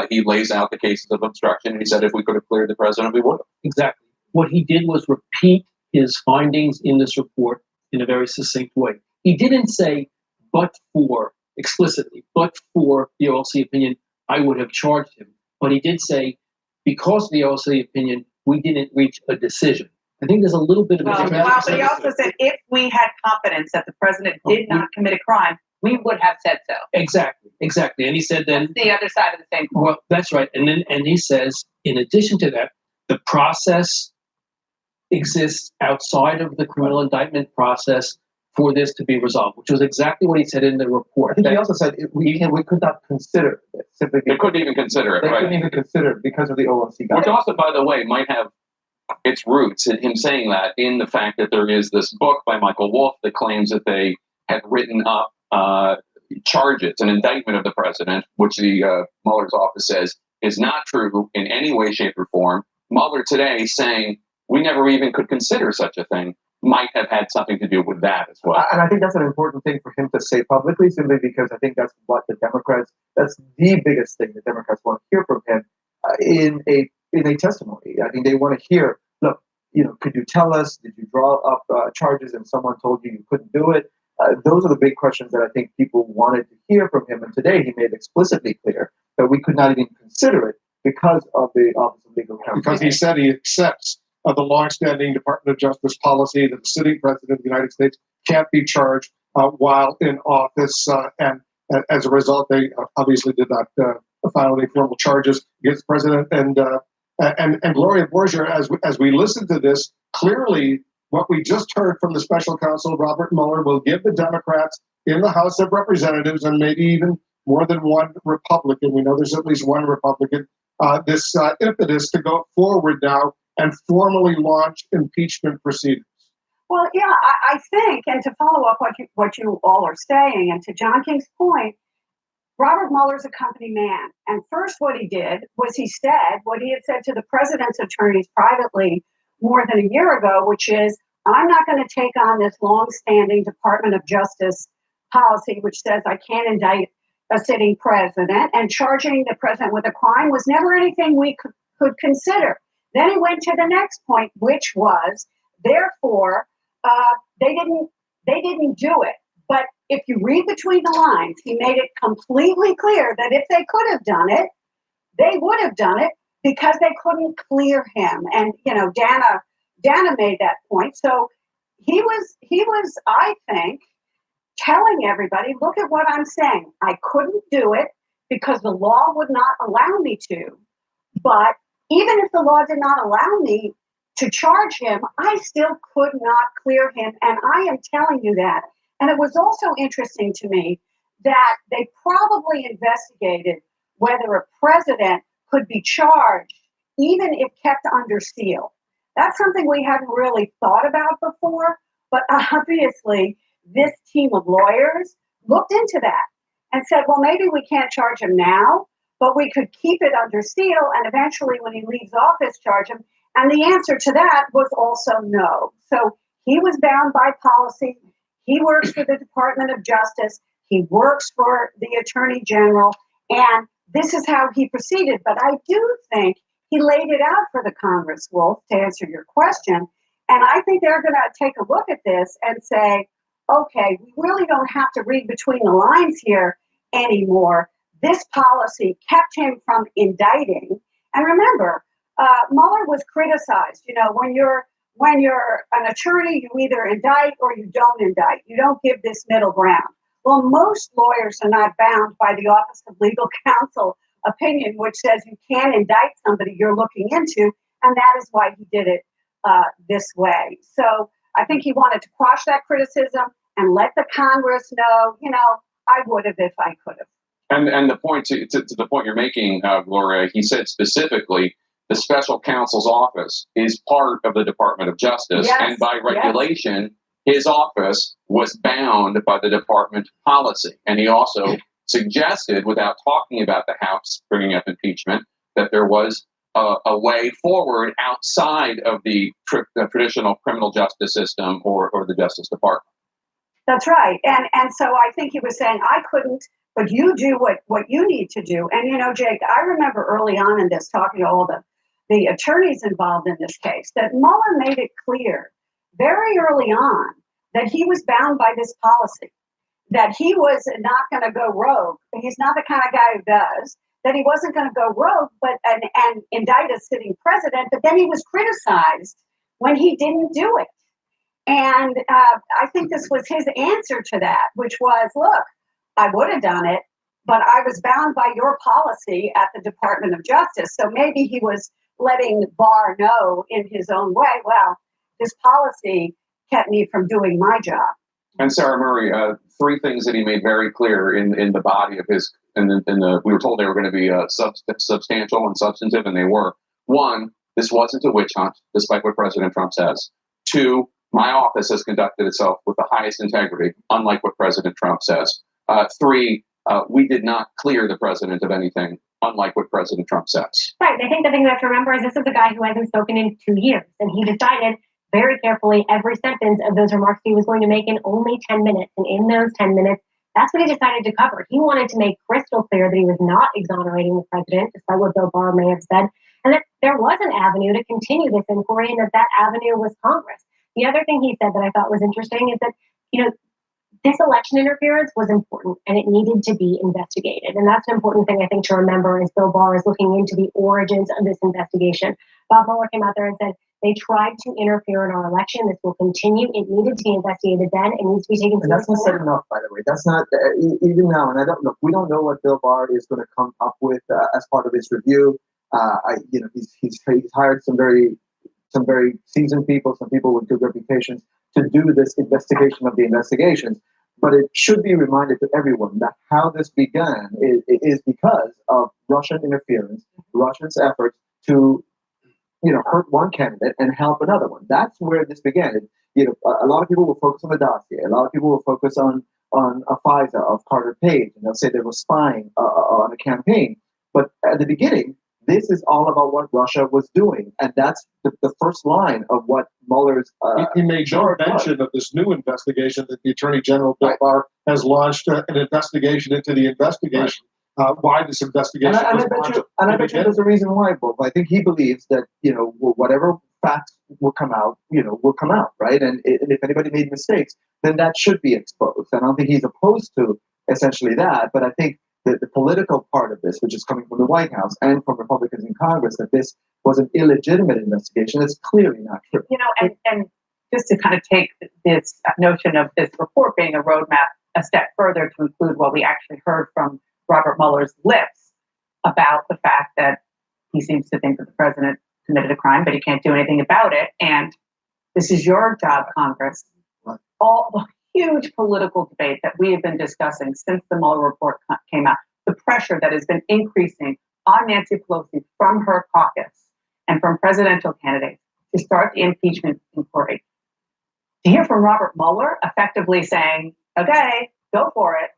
He lays out the cases of obstruction, and he said if we could have cleared the president, we would have. Exactly. What he did was repeat his findings in this report in a very succinct way. He didn't say, but for, explicitly, but for the OLC opinion, I would have charged him. But he did say, because of the OLC opinion, we didn't reach a decision. I think there's a little bit of a difference. Well, but he also said if we had confidence that the president did not commit a crime, we would have said so. Exactly. And he said then that's the other side of the same coin. Well, that's right. And he says, in addition to that, the process exists outside of the criminal indictment process for this to be resolved, which was exactly what he said in the report. I think he also said we could not consider it simply. They couldn't even consider it. They right? couldn't even consider it because of the OLC. Which also, by the way, might have its roots in him saying that in the fact that there is this book by Michael Wolff that claims that they had written up charges, an indictment of the president, which the Mueller's office says is not true in any way, shape, or form. Mueller today saying we never even could consider such a thing might have had something to do with that as well. And I think that's an important thing for him to say publicly, simply because I think that's what the Democrats, that's the biggest thing the Democrats want to hear from him in a testimony. I think they want to hear, look, could you tell us, did you draw up charges and someone told you couldn't do it? Those are the big questions that I think people wanted to hear from him. And today he made explicitly clear that we could not even consider it because of the Office of Legal Counsel. Because he said he accepts the longstanding Department of Justice policy that the sitting president of the United States can't be charged while in office. And as a result, they obviously did not file any formal charges against the president. And Gloria Borger, as we listen to this, clearly what we just heard from the special counsel, Robert Mueller, will give the Democrats in the House of Representatives, and maybe even more than one Republican, we know there's at least one Republican, this impetus to go forward now and formally launch impeachment proceedings. Well, yeah, I think, and to follow up what you all are saying, and to John King's point, Robert Mueller's a company man. And first what he did was he said what he had said to the president's attorneys privately more than a year ago, which is, I'm not going to take on this long-standing Department of Justice policy, which says I can't indict a sitting president, and charging the president with a crime was never anything we could consider. Then he went to the next point, which was, therefore, they didn't do it. But if you read between the lines, he made it completely clear that if they could have done it, they would have done it because they couldn't clear him. And Dana made that point. So he was, I think, telling everybody, look at what I'm saying. I couldn't do it because the law would not allow me to. But even if the law did not allow me to charge him, I still could not clear him. And I am telling you that. And it was also interesting to me that they probably investigated whether a president could be charged even if kept under seal. That's something we hadn't really thought about before, but obviously this team of lawyers looked into that and said, well, maybe we can't charge him now, but we could keep it under seal and eventually when he leaves office, charge him. And the answer to that was also no. So he was bound by policy. He works for the Department of Justice. He works for the Attorney General. And this is how he proceeded. But I do think he laid it out for the Congress, Wolf, to answer your question. And I think they're going to take a look at this and say, okay, we really don't have to read between the lines here anymore. This policy kept him from indicting. And remember, Mueller was criticized. When you're an attorney, you either indict or you don't indict. You don't give this middle ground. Well, most lawyers are not bound by the Office of Legal Counsel opinion, which says you can't indict somebody you're looking into, and that is why he did it this way. So I think he wanted to quash that criticism and let the Congress know, I would have if I could have. And the point to the point you're making, Gloria, he said specifically, the special counsel's office is part of the Department of Justice, yes, and by regulation, his office was bound by the department policy. And he also suggested, without talking about the House bringing up impeachment, that there was a way forward outside of the traditional criminal justice system or the Justice Department. That's right. And so I think he was saying, I couldn't, but you do what you need to do. And, Jake, I remember early on in this, talking to all the attorneys involved in this case, that Mueller made it clear very early on that he was bound by this policy, that he was not going to go rogue. He's not the kind of guy who does. That he wasn't going to go rogue, but and indict a sitting president. But then he was criticized when he didn't do it. And I think this was his answer to that, which was, look, I would have done it, but I was bound by your policy at the Department of Justice. So maybe he was letting Barr know in his own way, well, this policy kept me from doing my job. And Sarah Murray, three things that he made very clear in the body of his, we were told they were going to be substantial and substantive, and they were. One, this wasn't a witch hunt, despite what President Trump says. Two, my office has conducted itself with the highest integrity, unlike what President Trump says. Three, we did not clear the president of anything, unlike what President Trump says. Right. I think the thing we have to remember is this is a guy who hasn't spoken in 2 years, and he decided very carefully every sentence of those remarks he was going to make in only 10 minutes. And in those 10 minutes, that's what he decided to cover. He wanted to make crystal clear that he was not exonerating the president, despite what Bill Barr may have said, and that there was an avenue to continue this inquiry, and that avenue was Congress. The other thing he said that I thought was interesting is that, this election interference was important and it needed to be investigated. And that's an important thing, I think, to remember as Bill Barr is looking into the origins of this investigation. Bob Mueller came out there and said, they tried to interfere in our election. This will continue. It needed to be investigated then. It needs to be taken seriously. And that's not said enough, by the way. That's not, even now, and we don't know what Bill Barr is going to come up with as part of his review. He's hired some very seasoned people, some people with good reputations to do this investigation of the investigations. But it should be reminded to everyone that how this began is because of Russian interference, Russia's efforts to, hurt one candidate and help another one. That's where this began. A lot of people will focus on the dossier. A lot of people will focus on a FISA of Carter Page, and they'll say they were spying on a campaign. But at the beginning, this is all about what Russia was doing, and that's the first line of what Mueller's. He made no mention of this new investigation that the Attorney General Bill Barr has launched an investigation into the investigation. Why this investigation was launched? And I bet you there's a reason why, Bob. I think he believes that whatever facts will come out, will come out, right? And if anybody made mistakes, then that should be exposed. And I don't think he's opposed to essentially that, but I think the political part of this, which is coming from the White House and from Republicans in Congress, that this was an illegitimate investigation, is clearly not true. And just to kind of take this notion of this report being a roadmap a step further to include what we actually heard from Robert Mueller's lips about the fact that he seems to think that the president committed a crime, but he can't do anything about it. And this is your job, Congress. All the huge political debate that we have been discussing since the Mueller report came out, the pressure that has been increasing on Nancy Pelosi from her caucus and from presidential candidates to start the impeachment inquiry. To hear from Robert Mueller effectively saying, okay, go for it,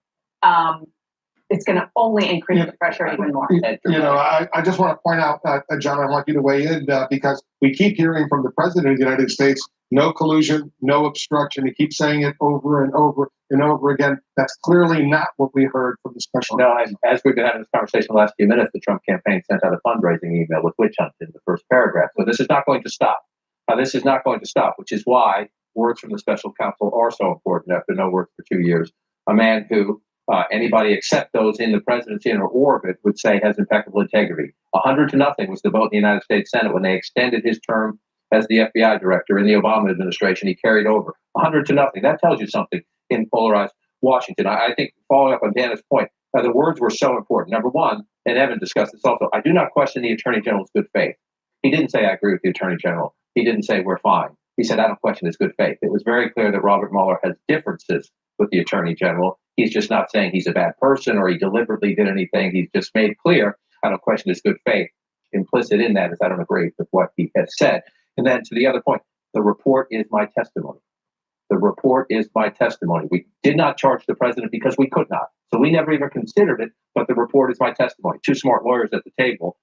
it's going to only increase the pressure even more. I just want to point out, John, I want you to weigh in because we keep hearing from the president of the United States, no collusion, no obstruction. He keeps saying it over and over and over again. That's clearly not what we heard from the special. No, as we've been having this conversation the last few minutes, the Trump campaign sent out a fundraising email with witch hunt in the first paragraph. So this is not going to stop. This is not going to stop, which is why words from the special counsel are so important after no words for 2 years. A man who anybody except those in the presidency and her orbit would say has impeccable integrity. 100-0 was the vote in the United States Senate when they extended his term as the FBI director in the Obama administration. He carried over 100-0. That tells you something in polarized Washington. I think following up on Dana's point, the words were so important. Number one, and Evan discussed this also, I do not question the Attorney General's good faith. He didn't say, I agree with the Attorney General. He didn't say, we're fine. He said, I don't question his good faith. It was very clear that Robert Mueller has differences with the Attorney General. He's just not saying he's a bad person or he deliberately did anything. He's just made clear, I don't question his good faith. Implicit in that is I don't agree with what he has said. And then to the other point, the report is my testimony. The report is my testimony. We did not charge the president because we could not. So we never even considered it, but the report is my testimony. Two smart lawyers at the table.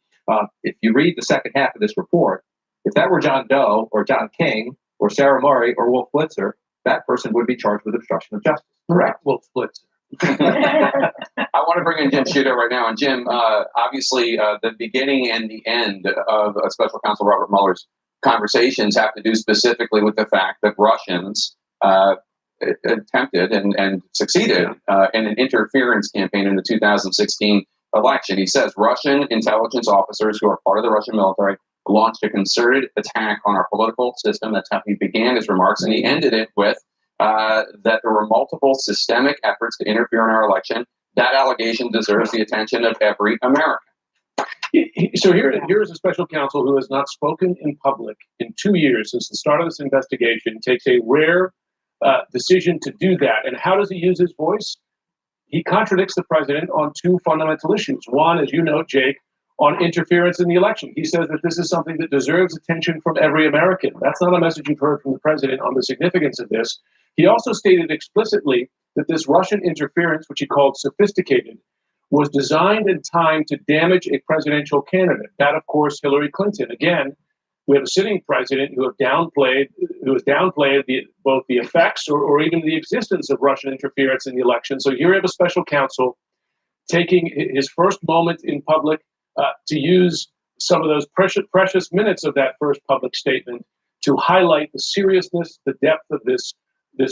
If you read the second half of this report, if that were John Doe or John King or Sarah Murray or Wolf Blitzer, that person would be charged with obstruction of justice. Correct. Wolf Blitzer. I want to bring in Jim Sciutto right now. And Jim, obviously, the beginning and the end of Special Counsel Robert Mueller's conversations have to do specifically with the fact that Russians attempted and succeeded in an interference campaign in the 2016 election. He says Russian intelligence officers who are part of the Russian military launched a concerted attack on our political system. That's how he began his remarks, and he ended it with that there were multiple systemic efforts to interfere in our election. That allegation deserves the attention of every American. So here's a special counsel who has not spoken in public in 2 years since the start of this investigation, takes a rare decision to do that. And how does he use his voice? He contradicts the president on two fundamental issues. One, as you know, Jake, on interference in the election. He says that this is something that deserves attention from every American. That's not a message you've heard from the president on the significance of this. He also stated explicitly that this Russian interference, which he called sophisticated, was designed and timed to damage a presidential candidate. That, of course, Hillary Clinton. Again, we have a sitting president who has downplayed both the effects or even the existence of Russian interference in the election. So here you have a special counsel taking his first moment in public to use some of those precious minutes of that first public statement to highlight the seriousness, the depth of this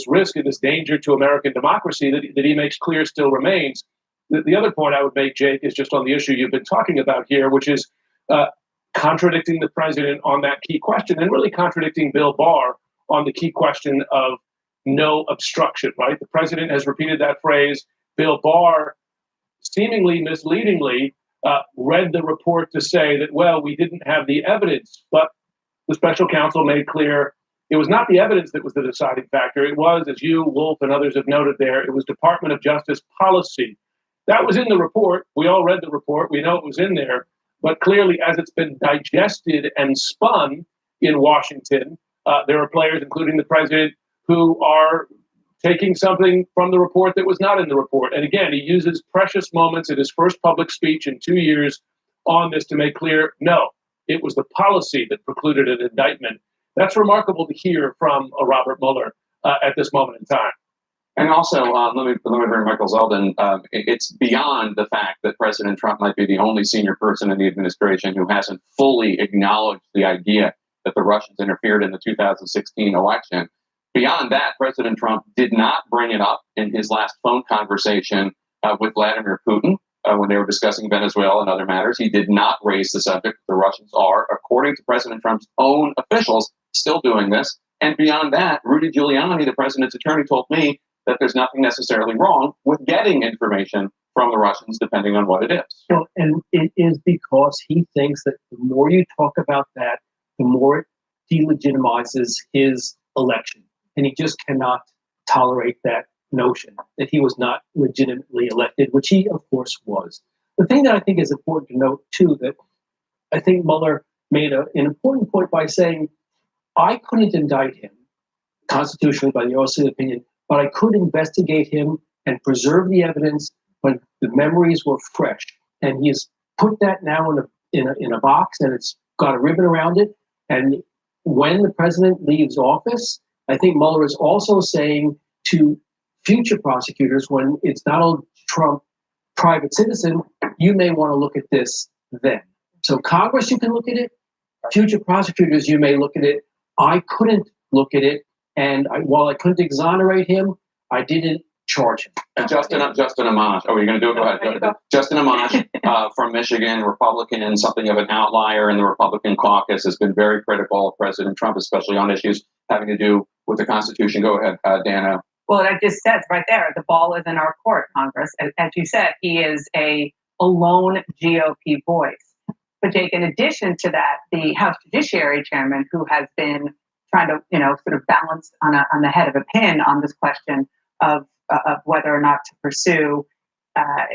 risk and this danger to American democracy that he makes clear still remains. The other point I would make, Jake, is just on the issue you've been talking about here, which is contradicting the president on that key question and really contradicting Bill Barr on the key question of no obstruction, right? The president has repeated that phrase. Bill Barr, seemingly misleadingly, read the report to say that, well, we didn't have the evidence, but the special counsel made clear it was not the evidence that was the deciding factor. It was, as you, Wolf, and others have noted there, it was Department of Justice policy. That was in the report. We all read the report. We know it was in there. But clearly, as it's been digested and spun in Washington, there are players, including the president, who are taking something from the report that was not in the report. And again, he uses precious moments in his first public speech in 2 years on this to make clear, no, it was the policy that precluded an indictment. That's remarkable to hear from a Robert Mueller at this moment in time. And also, let me bring Michael Zeldin. It's beyond the fact that President Trump might be the only senior person in the administration who hasn't fully acknowledged the idea that the Russians interfered in the 2016 election. Beyond that, President Trump did not bring it up in his last phone conversation with Vladimir Putin when they were discussing Venezuela and other matters. He did not raise the subject. The Russians are, according to President Trump's own officials, still doing this. And beyond that, Rudy Giuliani, the president's attorney, told me that there's nothing necessarily wrong with getting information from the Russians, depending on what it is. Well, and it is because he thinks that the more you talk about that, the more it delegitimizes his election. And he just cannot tolerate that notion that he was not legitimately elected, which he, of course, was. The thing that I think is important to note, too, that I think Mueller made an important point by saying, I couldn't indict him constitutionally by the OSCE opinion, but I could investigate him and preserve the evidence when the memories were fresh. And he has put that now in a box, and it's got a ribbon around it. And when the president leaves office, I think Mueller is also saying to future prosecutors, when it's Donald Trump, private citizen, you may want to look at this then. So Congress, you can look at it. Future prosecutors, you may look at it. I couldn't look at it. And while I couldn't exonerate him, I didn't charge him. And Justin Amash. Oh, you're going to do it? Go ahead. Justin Amash from Michigan, Republican, something of an outlier in the Republican caucus, has been very critical of President Trump, especially on issues having to do with the Constitution. Go ahead, Dana. Well, I just said right there, the ball is in our court, Congress. As you said, he is a lone GOP voice. But Jake, in addition to that, the House Judiciary Chairman, who has been trying to, sort of balance on the head of a pin on this question of whether or not to pursue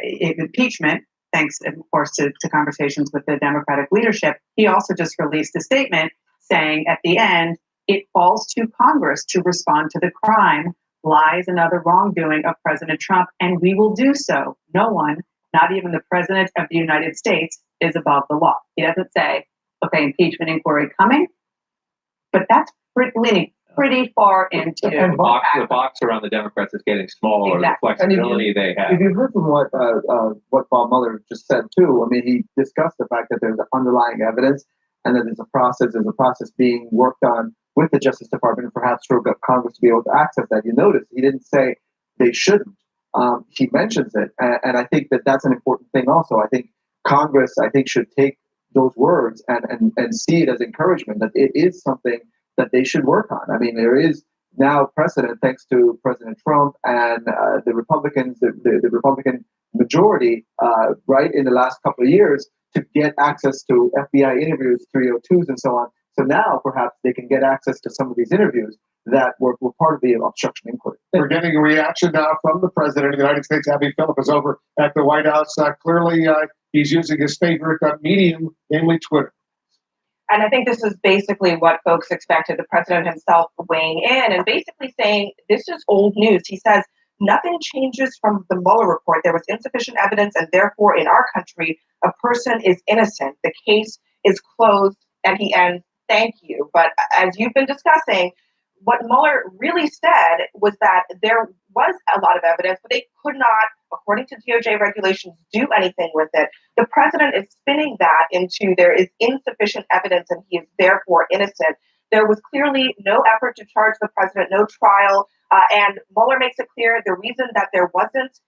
impeachment, thanks, of course, to conversations with the Democratic leadership. He also just released a statement saying at the end, it falls to Congress to respond to the crime, lies, and other wrongdoing of President Trump, and we will do so. No one, not even the President of the United States, is above the law. He doesn't say, okay, impeachment inquiry coming, but that's leaning pretty far into the box around the Democrats is getting smaller. Exactly. The flexibility they have. If you've heard from what Bob Mueller just said too, I mean, he discussed the fact that there's underlying evidence and that there's a process being worked on with the Justice Department, and perhaps for Congress to be able to access that. You notice he didn't say they shouldn't. He mentions it, and I think that that's an important thing. Also, I think Congress, should take those words and see it as encouragement that it is something that they should work on. I mean, there is now precedent thanks to President Trump and the Republicans, the Republican majority, right in the last couple of years to get access to FBI interviews, 302s, and so on. So now perhaps they can get access to some of these interviews that were part of the obstruction inquiry. We're getting a reaction now from the President of the United States. Abby Phillip is over at the White House. Clearly, he's using his favorite medium, namely Twitter. And I think this is basically what folks expected, the president himself weighing in and basically saying, this is old news. He says, nothing changes from the Mueller report. There was insufficient evidence, and therefore, in our country, a person is innocent. The case is closed, and he ends, thank you. But as you've been discussing, what Mueller really said was that there was a lot of evidence, but they could not, according to DOJ regulations, do anything with it. The president is spinning that into there is insufficient evidence and he is therefore innocent. There was clearly no effort to charge the president, no trial, and Mueller makes it clear the reason that there wasn't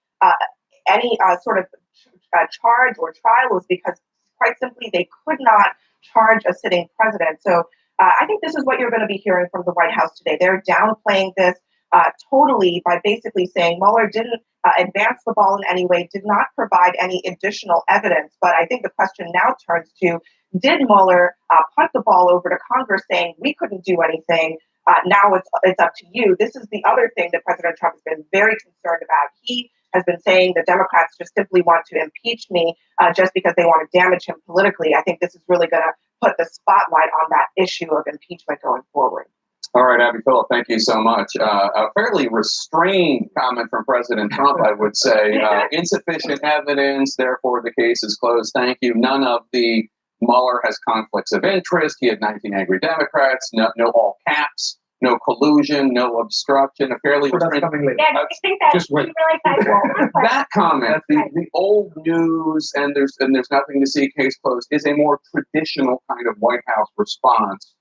any sort of charge or trial was because, quite simply, they could not charge a sitting president. So I think this is what you're going to be hearing from the White House today. They're downplaying this totally by basically saying Mueller didn't advance the ball in any way, did not provide any additional evidence. But I think the question now turns to, did Mueller punt the ball over to Congress saying we couldn't do anything? Now it's up to you. This is the other thing that President Trump has been very concerned about. He has been saying the Democrats just simply want to impeach me just because they want to damage him politically. I think this is really going to put the spotlight on that issue of impeachment going forward. All right, Abby Phillip, thank you so much. A fairly restrained comment from President Trump, I would say. Insufficient evidence, therefore the case is closed. Thank you. None of the Mueller has conflicts of interest. He had 19 angry Democrats. No all caps. No collusion. No obstruction. A fairly restrained. Yeah, I think that's Just wait. really sizable. That comment, the old news, and there's nothing to see, case closed, is a more traditional kind of White House response.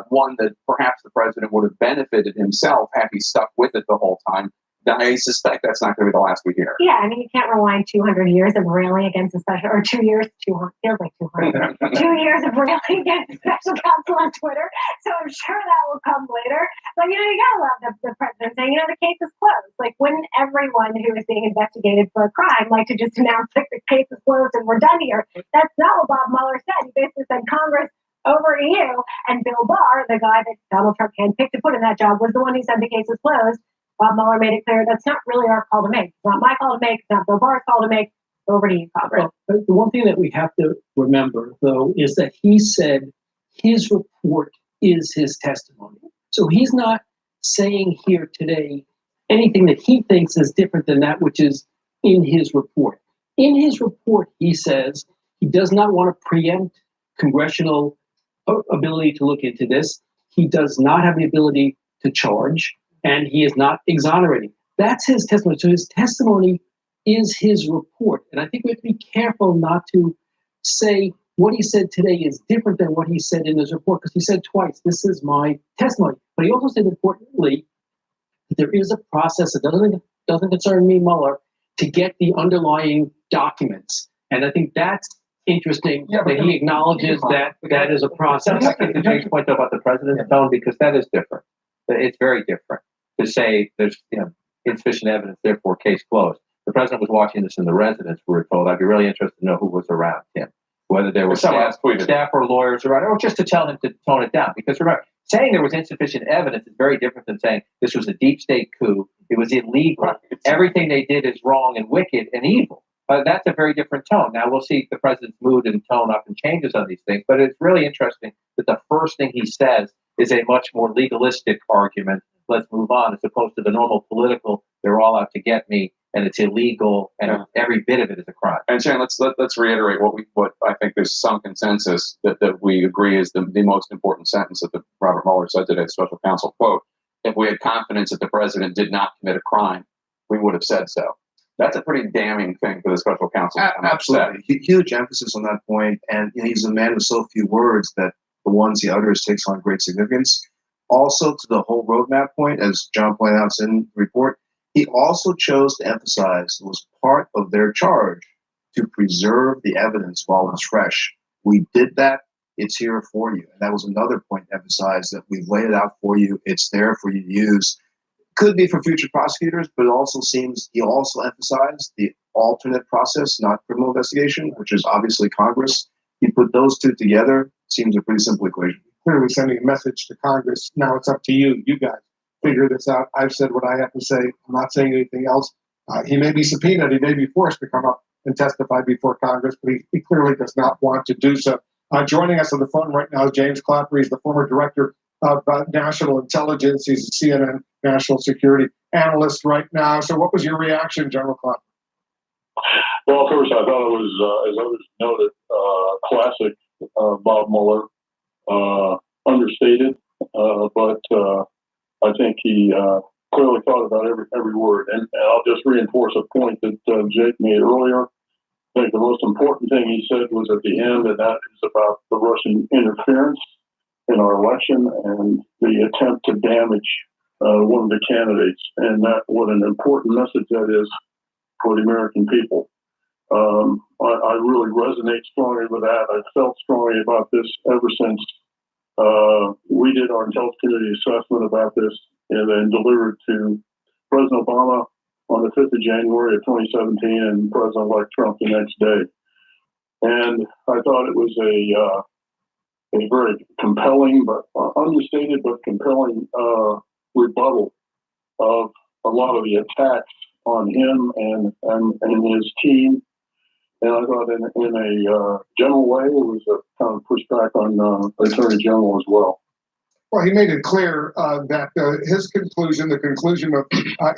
One that perhaps the president would have benefited himself had he stuck with it the whole time. I suspect that's not going to be the last we hear. Yeah, I mean, you can't rewind 200 years of railing against a special, or 2 years, 200, feels like 200, 2 years of railing against a special counsel on Twitter. So I'm sure that will come later. But, you gotta love the president saying, the case is closed. Like, wouldn't everyone who is being investigated for a crime like to just announce that the case is closed and we're done here? That's not what Bob Mueller said. He basically said, Congress, over to you. And Bill Barr, the guy that Donald Trump handpicked to put in that job, was the one who said the case is closed. Bob Mueller made it clear that's not really our call to make. It's not my call to make. It's not Bill Barr's call to make. Over to you, Congress. Well, the one thing that we have to remember, though, is that he said his report is his testimony. So he's not saying here today anything that he thinks is different than that which is in his report. In his report, he says he does not want to preempt congressional ability to look into this. He does not have the ability to charge, and he is not exonerating. That's his testimony. So his testimony is his report. And I think we have to be careful not to say what he said today is different than what he said in his report, because he said twice, this is my testimony. But he also said, importantly, that there is a process that doesn't concern me, Mueller, to get the underlying documents. And I think that's interesting that he acknowledges that is a process. I think to Jake's point though about the president's tone, because that is different. It's very different to say there's insufficient evidence, therefore case closed. The president was watching this in the residence. We were told. I'd be really interested to know who was around him, whether there were staff or lawyers around, or just to tell him to tone it down. Because remember, saying there was insufficient evidence is very different than saying this was a deep state coup. It was illegal. Everything they did is wrong and wicked and evil. That's a very different tone. Now, we'll see if the president's mood and tone often changes on these things, but it's really interesting that the first thing he says is a much more legalistic argument. Let's move on, as opposed to the normal political, they're all out to get me, and it's illegal, and every bit of it is a crime. And Shane, let's reiterate what I think there's some consensus that we agree is the most important sentence that Robert Mueller said today, special counsel, quote, if we had confidence that the president did not commit a crime, we would have said so. That's a pretty damning thing for the special counsel. Absolutely. Huge emphasis on that point. And he's a man with so few words that the ones he utters takes on great significance. also to the whole roadmap point, as John pointed out in the report, he also chose to emphasize it was part of their charge to preserve the evidence while it's fresh. We did that. It's here for you. And that was another point to emphasize, that we've laid it out for you. It's there for you to use. Could be for future prosecutors, but it also seems he also emphasized the alternate process, not criminal investigation, which is obviously Congress. He put those two together. Seems a pretty simple equation. Clearly sending a message to Congress. Now it's up to you. You guys figure this out. I've said what I have to say. I'm not saying anything else. He may be subpoenaed. He may be forced to come up and testify before Congress, but he clearly does not want to do so. Joining us on the phone right now is James Clapper. He's the former director of national intelligence. He's a CNN national security analyst right now. So what was your reaction, General Clapper? Well, first, I thought it was, as others noted, classic Bob Mueller, understated, but I think he clearly thought about every word. And I'll just reinforce a point that Jake made earlier. I think the most important thing he said was at the end, and that is about the Russian interference in our election and the attempt to damage one of the candidates. And that, what an important message that is for the American people. I really resonate strongly with that. I've felt strongly about this ever since we did our intelligence community assessment about this and then delivered to President Obama on the 5th of January of 2017 and President-elect Trump the next day. And I thought it was a very compelling, but understated but compelling rebuttal of a lot of the attacks on him and his team. And I thought in a general way, it was a kind of pushback on the Attorney General as well. Well, he made it clear that his conclusion, the conclusion of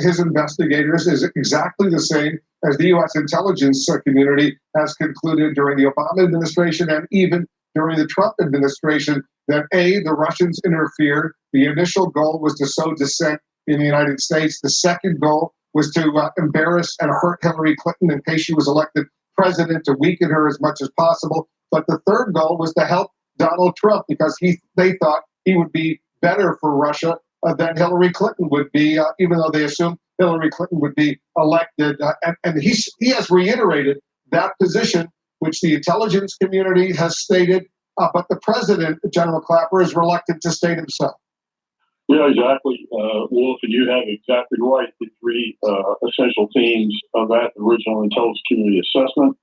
his investigators, is exactly the same as the U.S. intelligence community has concluded during the Obama administration and even during the Trump administration, that the Russians interfered. The initial goal was to sow dissent in the United States. The second goal was to embarrass and hurt Hillary Clinton in case she was elected president, to weaken her as much as possible. But the third goal was to help Donald Trump because they thought he would be better for Russia than Hillary Clinton would be, even though they assumed Hillary Clinton would be elected. And he has reiterated that position, which the intelligence community has stated, but the president, General Clapper, is reluctant to state himself. Yeah, exactly. Wolf, and you have exactly right. The three essential themes of that original intelligence community assessment,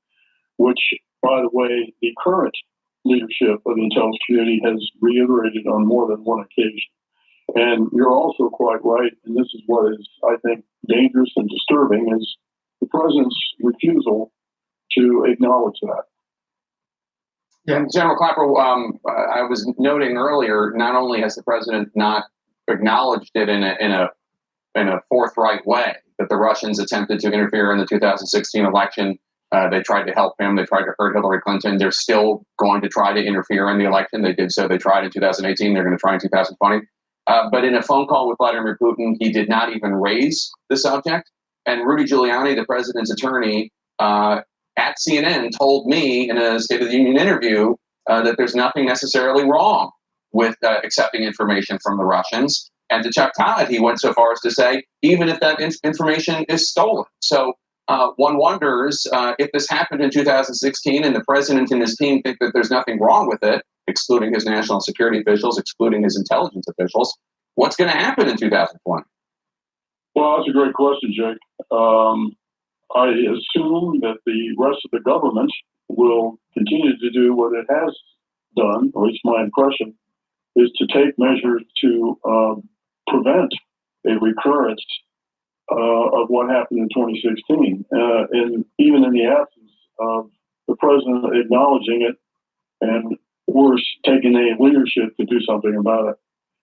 which, by the way, the current leadership of the intelligence community has reiterated on more than one occasion. And you're also quite right, and this is what is, I think, dangerous and disturbing, is the president's refusal to acknowledge that. Yeah, General Clapper, I was noting earlier, not only has the president not acknowledged it in a forthright way that the Russians attempted to interfere in the 2016 election. They tried to help him. They tried to hurt Hillary Clinton. They're still going to try to interfere in the election. They did so. They tried in 2018. They're going to try in 2020. But in a phone call with Vladimir Putin, he did not even raise the subject. And Rudy Giuliani, the president's attorney, at CNN told me in a State of the Union interview that there's nothing necessarily wrong with accepting information from the Russians. And to Chuck Todd, he went so far as to say, even if that information is stolen. So one wonders if this happened in 2016 and the president and his team think that there's nothing wrong with it, excluding his national security officials, excluding his intelligence officials, what's going to happen in 2020? Well, that's a great question, Jake. I assume that the rest of the government will continue to do what it has done, at least my impression, is to take measures to prevent a recurrence of what happened in 2016. And even in the absence of the president acknowledging it and worse, taking a leadership to do something about it.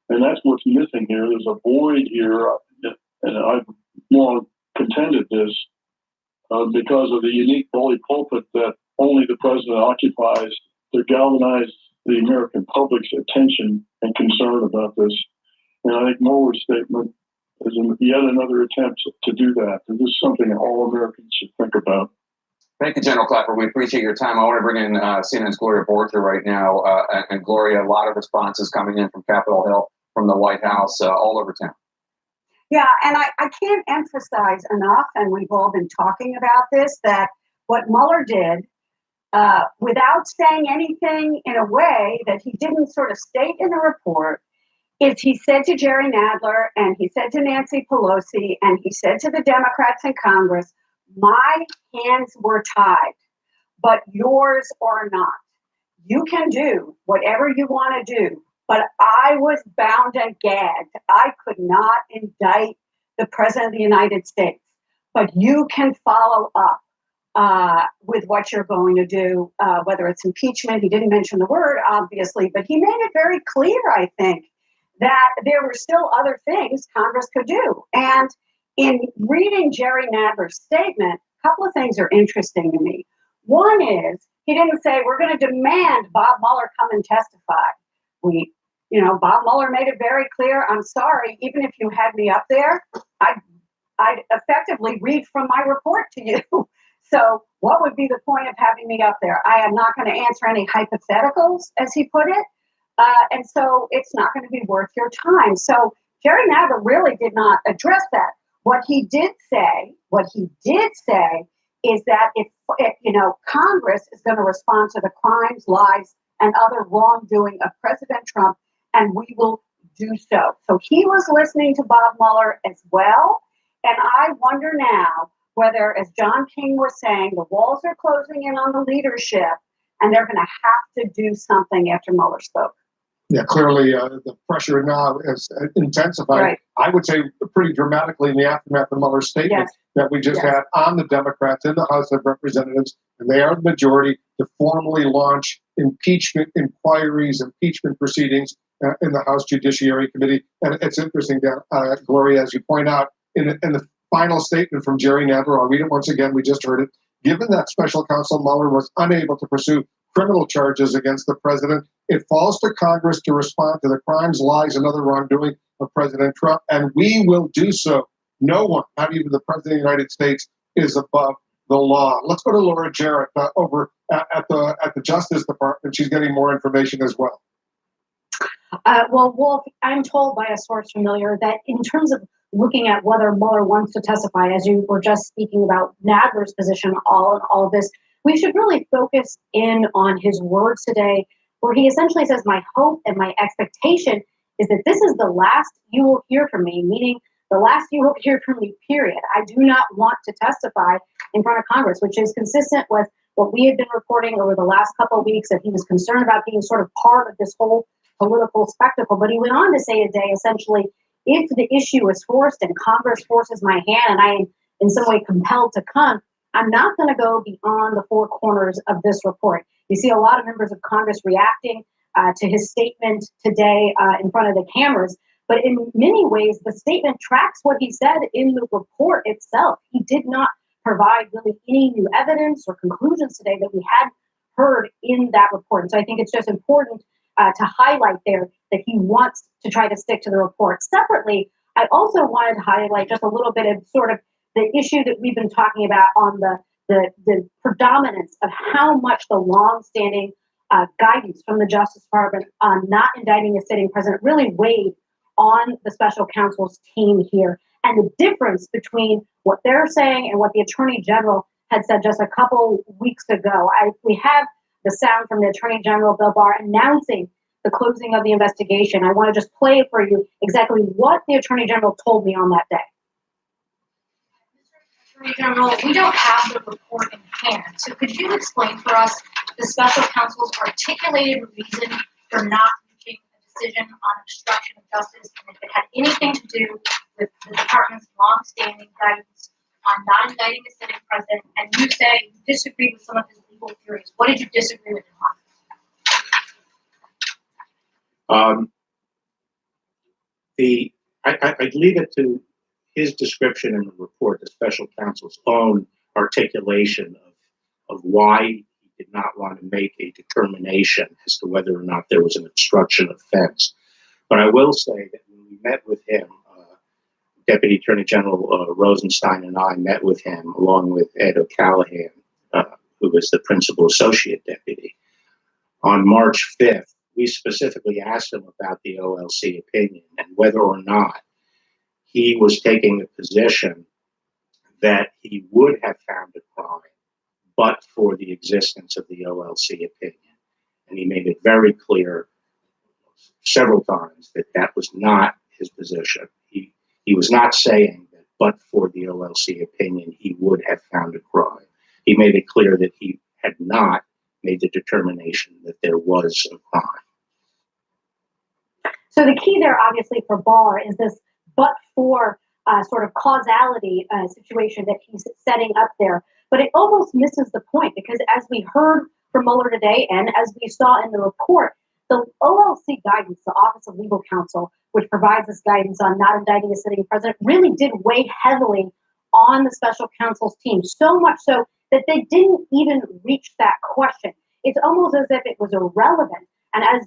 And that's what's missing here. There's a void here, and I've long contended this because of the unique bully pulpit that only the president occupies to galvanize the American public's attention and concern about this. And I think Mueller's statement is yet another attempt to do that. And this is something that all Americans should think about. Thank you, General Clapper. We appreciate your time. I want to bring in CNN's Gloria Borger right now. And Gloria, a lot of responses coming in from Capitol Hill. from the White House all over town. Yeah, and I can't emphasize enough, and we've all been talking about this, that what Mueller did, without saying anything in a way that he didn't sort of state in the report, is he said to Jerry Nadler and he said to Nancy Pelosi and he said to the Democrats in Congress, my hands were tied, but yours are not. You can do whatever you want to do, but I was bound and gagged. I could not indict the President of the United States, but you can follow up with what you're going to do, whether it's impeachment. He didn't mention the word, obviously, but he made it very clear, I think, that there were still other things Congress could do. And in reading Jerry Nadler's statement, a couple of things are interesting to me. One is he didn't say, we're going to demand Bob Mueller come and testify. Bob Mueller made it very clear, I'm sorry, even if you had me up there, I'd effectively read from my report to you. So what would be the point of having me up there? I am not going to answer any hypotheticals, as he put it. And so it's not going to be worth your time. So Jerry Nadler really did not address that. What he did say is that if Congress is going to respond to the crimes, lies, and other wrongdoing of President Trump, and we will do so. So he was listening to Bob Mueller as well. And I wonder now whether, as John King was saying, the walls are closing in on the leadership, and they're going to have to do something after Mueller spoke. Yeah, clearly the pressure now is intensified. Right. I would say pretty dramatically in the aftermath of Mueller's statement that we just had on the Democrats in the House of Representatives, and they are the majority, to formally launch impeachment inquiries, impeachment proceedings in the House Judiciary Committee. And it's interesting, Gloria, as you point out, in the final statement from Jerry Nadler, I'll read it once again, we just heard it. Given that special counsel Mueller was unable to pursue criminal charges against the president, it falls to Congress to respond to the crimes, lies, and other wrongdoing of President Trump, and we will do so. No one, not even the President of the United States, is above the law. Let's go to Laura Jarrett over at the Justice Department. She's getting more information as well. Well, Wolf, I'm told by a source familiar that in terms of looking at whether Mueller wants to testify, as you were just speaking about Nadler's position, all of this, we should really focus in on his words today, where he essentially says, my hope and my expectation is that this is the last you will hear from me, meaning the last you will hear from me, period. I do not want to testify in front of Congress, which is consistent with what we had been reporting over the last couple of weeks, that he was concerned about being sort of part of this whole political spectacle. But he went on to say today, essentially, if the issue is forced and Congress forces my hand and I am in some way compelled to come, I'm not going to go beyond the four corners of this report. You see a lot of members of Congress reacting to his statement today in front of the cameras. But in many ways, the statement tracks what he said in the report itself. He did not provide really any new evidence or conclusions today that we had heard in that report. And so I think it's just important to highlight there that he wants to try to stick to the report. Separately, I also wanted to highlight just a little bit of sort of the issue that we've been talking about on the predominance of how much the longstanding guidance from the Justice Department on not indicting a sitting president really weighed on the special counsel's team here, and the difference between what they're saying and what the Attorney General had said just a couple weeks ago. We have the sound from the Attorney General, Bill Barr, announcing the closing of the investigation. I want to just play for you exactly what the Attorney General told me on that day. Attorney General, we don't have the report in hand, so could you explain for us the special counsel's articulated reason for not reaching a decision on obstruction of justice, and if it had anything to do with the department's longstanding guidance on not indicting a sitting president? And you say you disagree with some of his legal theories. What did you disagree with him on? I'd leave it to his description in the report, the special counsel's own articulation of why he did not want to make a determination as to whether or not there was an obstruction offense. But I will say that when we met with him, Deputy Attorney General Rosenstein and I met with him, along with Ed O'Callaghan, who was the principal associate deputy, on March 5th, we specifically asked him about the OLC opinion and whether or not he was taking the position that he would have found a crime but for the existence of the OLC opinion. And he made it very clear several times that that was not his position. He was not saying that but for the OLC opinion, he would have found a crime. He made it clear that he had not made the determination that there was a crime. So the key there, obviously, for Barr is this but for sort of causality situation that he's setting up there. But it almost misses the point because as we heard from Mueller today and as we saw in the report, the OLC guidance, the Office of Legal Counsel, which provides this guidance on not indicting a sitting president, really did weigh heavily on the special counsel's team, so much so that they didn't even reach that question. It's almost as if it was irrelevant. And as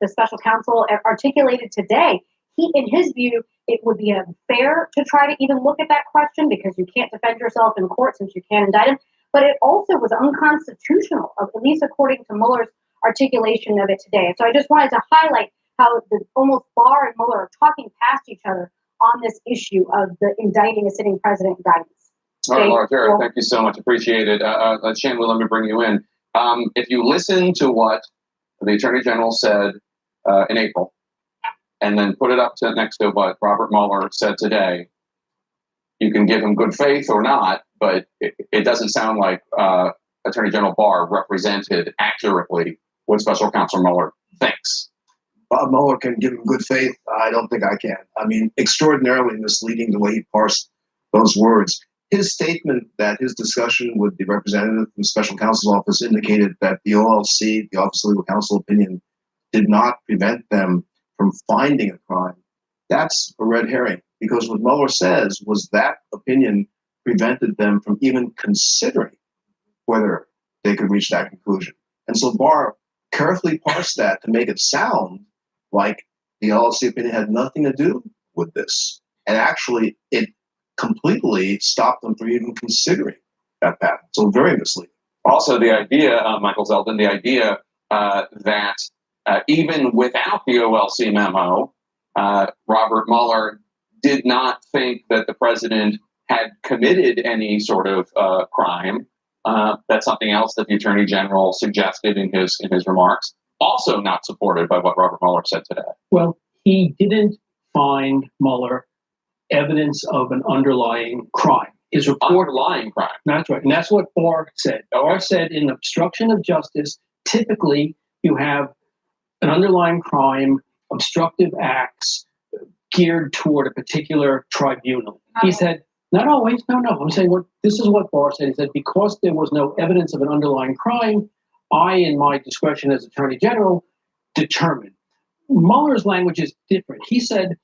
the special counsel articulated today, in his view, it would be unfair to try to even look at that question because you can't defend yourself in court since you can't indict him. But it also was unconstitutional, at least according to Mueller's articulation of it today. So I just wanted to highlight how almost Barr and Mueller are talking past each other on this issue of the indicting a sitting president guidance. All right, Laura, Jared, thank you so much. Appreciate it. Shannon, let me bring you in. If you listen to what the Attorney General said in April, and then put it up next to what Robert Mueller said today, you can give him good faith or not, but it doesn't sound like Attorney General Barr represented accurately what Special Counsel Mueller thinks. Bob Mueller can give him good faith. I don't think I can. I mean, extraordinarily misleading the way he parsed those words. His statement that his discussion with the representative from the Special Counsel's office indicated that the OLC, the Office of Legal Counsel opinion, did not prevent them from finding a crime. That's a red herring, because what Mueller says was that opinion prevented them from even considering whether they could reach that conclusion. And so Barr carefully parsed that to make it sound like the LLC opinion had nothing to do with this. And actually, it completely stopped them from even considering that path. So very misleading. Also, the idea, Michael Zeldin, the idea that even without the OLC memo, Robert Mueller did not think that the president had committed any sort of crime. That's something else that the Attorney General suggested in his remarks. Also not supported by what Robert Mueller said today. Well, he didn't find, Mueller, evidence of an underlying crime. His report, underlying crime. That's right. And that's what Barr said. Barr said in obstruction of justice, typically you have an underlying crime, obstructive acts geared toward a particular tribunal. He said, not always, no. I'm saying this is what Barr said. He said, because there was no evidence of an underlying crime, I, in my discretion as Attorney General, determined. Mueller's language is different. He said,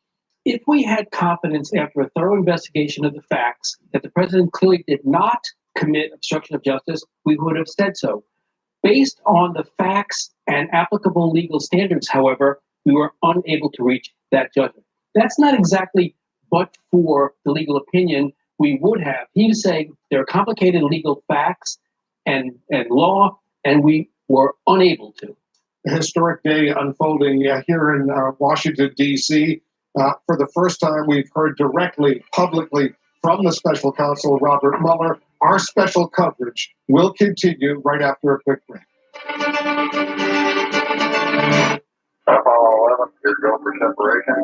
if we had confidence after a thorough investigation of the facts that the president clearly did not commit obstruction of justice, we would have said so. Based on the facts and applicable legal standards, however, we were unable to reach that judgment. That's not exactly but for the legal opinion we would have. He was saying there are complicated legal facts and law, and we were unable to. A historic day unfolding here in Washington, D.C. For the first time, we've heard directly, publicly from the special counsel, Robert Mueller. Our special coverage will continue right after a quick break. Apollo 11, here go for separation.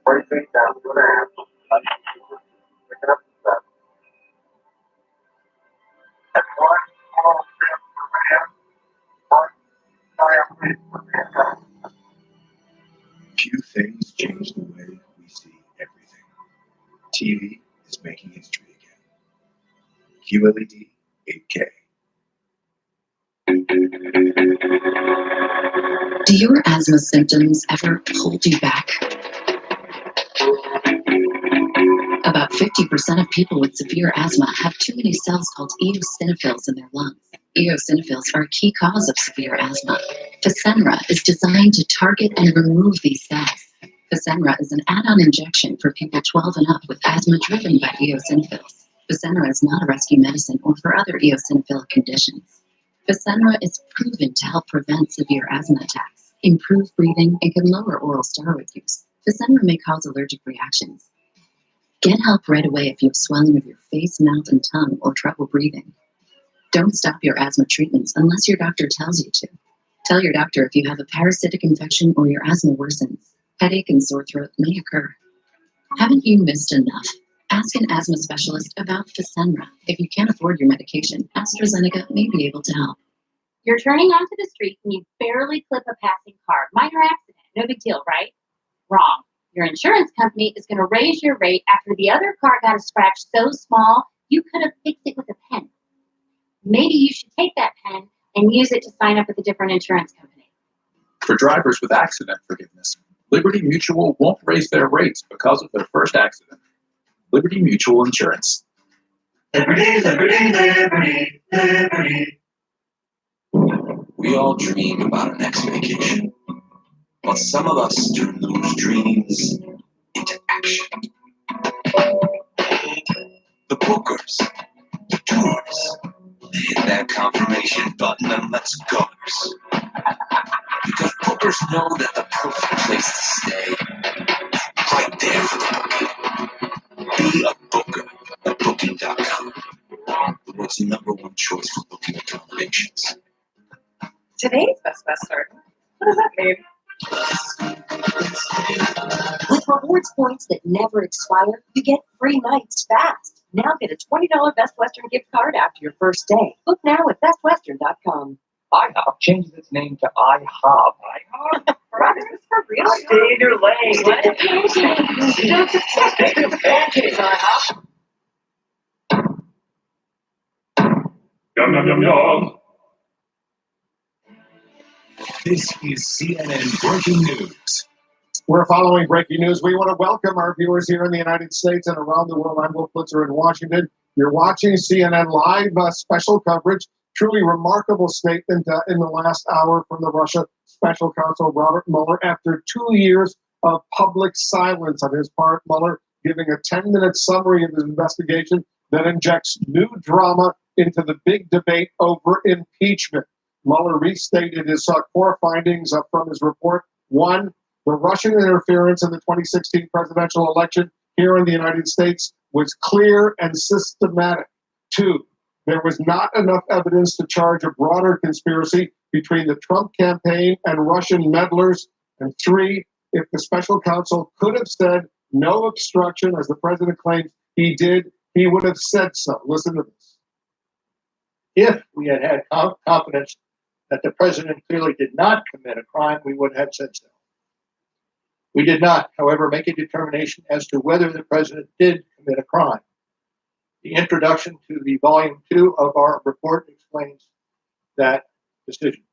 Right feet down, 2.5. Picking up the step. That's one small step for man, one giant leap for mankind. Few things change the way we see everything. TV is making history again. QLED 8K. Do your asthma symptoms ever hold you back? About 50% of people with severe asthma have too many cells called eosinophils in their lungs. Eosinophils are a key cause of severe asthma. Fasenra is designed to target and remove these cells. Fasenra is an add-on injection for people 12 and up with asthma driven by eosinophils. Fasenra is not a rescue medicine or for other eosinophilic conditions. Fasenra is proven to help prevent severe asthma attacks, improve breathing, and can lower oral steroid use. Fasenra may cause allergic reactions. Get help right away if you have swelling of your face, mouth, and tongue or trouble breathing. Don't stop your asthma treatments unless your doctor tells you to. Tell your doctor if you have a parasitic infection or your asthma worsens. Headache and sore throat may occur. Haven't you missed enough? Ask an asthma specialist about Fasenra. If you can't afford your medication, AstraZeneca may be able to help. You're turning onto the street and you barely clip a passing car. Minor accident, no big deal, right? Wrong. Your insurance company is going to raise your rate after the other car got a scratch so small you could have fixed it with a pen. Maybe you should take that pen and use it to sign up with a different insurance company. For drivers with accident forgiveness, Liberty Mutual won't raise their rates because of their first accident. Liberty Mutual Insurance. Liberty, liberty, liberty, liberty. We all dream about our next vacation, but some of us turn those dreams into action. The bookers, the tours, they hit that confirmation button and let's go. Because bookers know that the perfect place to stay is right there for the booking. Be a booker at Booking.com, the world's #1 choice for booking accommodations. Today's Best Western. What does that mean? With rewards points that never expire, you get free nights fast. Now get a $20 Best Western gift card after your first day. Book now at bestwestern.com. IHOP changes its name to IHOB. IHOB? For real? Stay in your lane. Pancakes, IHOP. Yum, yum, yum, yum. This is CNN Breaking News. We're following breaking news. We want to welcome our viewers here in the United States and around the world. I'm Will Blitzer in Washington. You're watching CNN Live special coverage. Truly remarkable statement in the last hour from the Russia Special Counsel Robert Mueller after 2 years of public silence on his part. Mueller giving a 10-minute summary of his investigation that injects new drama into the big debate over impeachment. Mueller restated his core findings from his report. 1, the Russian interference in the 2016 presidential election here in the United States was clear and systematic. 2, there was not enough evidence to charge a broader conspiracy between the Trump campaign and Russian meddlers. And 3, if the special counsel could have said no obstruction, as the president claims he did, he would have said so. Listen to this. If we had had confidence that the president clearly did not commit a crime, we would have said so. We did not, however, make a determination as to whether the president did commit a crime. The introduction to the volume 2 of our report explains that decision.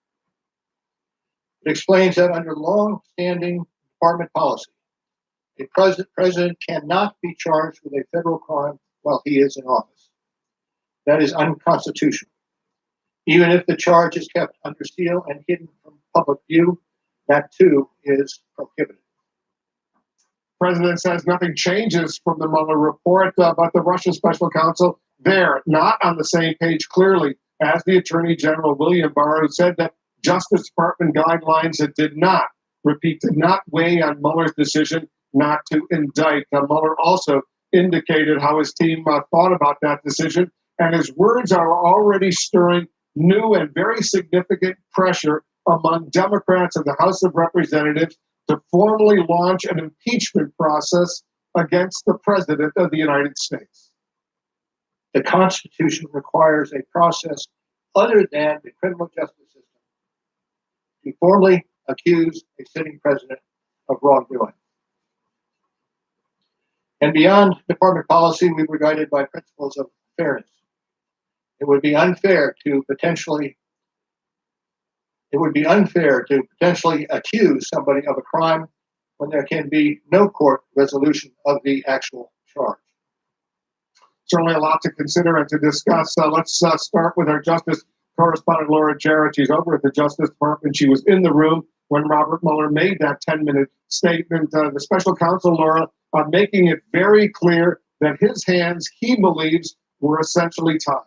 It explains that under long-standing department policy, a president cannot be charged with a federal crime while he is in office. That is unconstitutional. Even if the charge is kept under seal and hidden from public view, that too is prohibited. President says nothing changes from the Mueller report, but the Russian special counsel, they're not on the same page clearly as the Attorney General William Barr, who said that Justice Department guidelines that did not weigh on Mueller's decision not to indict. Mueller also indicated how his team thought about that decision, and his words are already stirring new and very significant pressure among Democrats in the House of Representatives to formally launch an impeachment process against the President of the United States. The Constitution requires a process other than the criminal justice system to formally accuse a sitting president of wrongdoing. And beyond department policy, we were guided by principles of fairness. It would be unfair to potentially accuse somebody of a crime when there can be no court resolution of the actual charge. Certainly a lot to consider and to discuss. Let's start with our justice correspondent, Laura Jarrett. She's over at the Justice Department. She was in the room when Robert Mueller made that 10-minute statement. The special counsel, Laura, making it very clear that his hands, he believes, were essentially tied.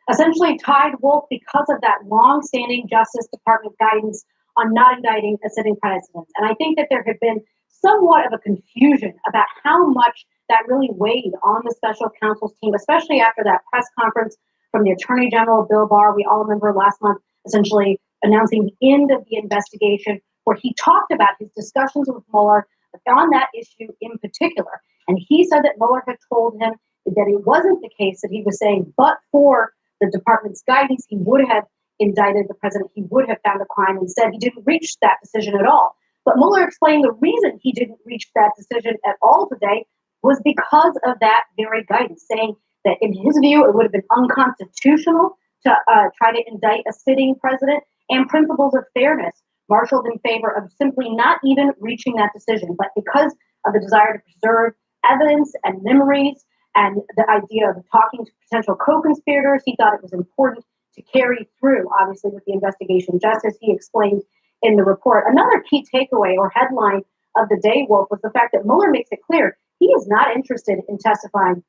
essentially tied Wolf because of that long-standing Justice Department guidance on not indicting a sitting president. And I think that there had been somewhat of a confusion about how much that really weighed on the special counsel's team, especially after that press conference from the Attorney General, Bill Barr. We all remember last month essentially announcing the end of the investigation, where he talked about his discussions with Mueller on that issue in particular. And he said that Mueller had told him that it wasn't the case that he was saying, but for the department's guidance, he would have indicted the president, he would have found a crime. Instead, he didn't reach that decision at all. But Mueller explained the reason he didn't reach that decision at all today was because of that very guidance, saying that in his view, it would have been unconstitutional to try to indict a sitting president, and principles of fairness marshaled in favor of simply not even reaching that decision. But because of the desire to preserve evidence and memories and the idea of talking to potential co-conspirators, he thought it was important to carry through, obviously, with the investigation, just as he explained in the report. Another key takeaway or headline of the day, Wolf, was the fact that Mueller makes it clear he is not interested in testifying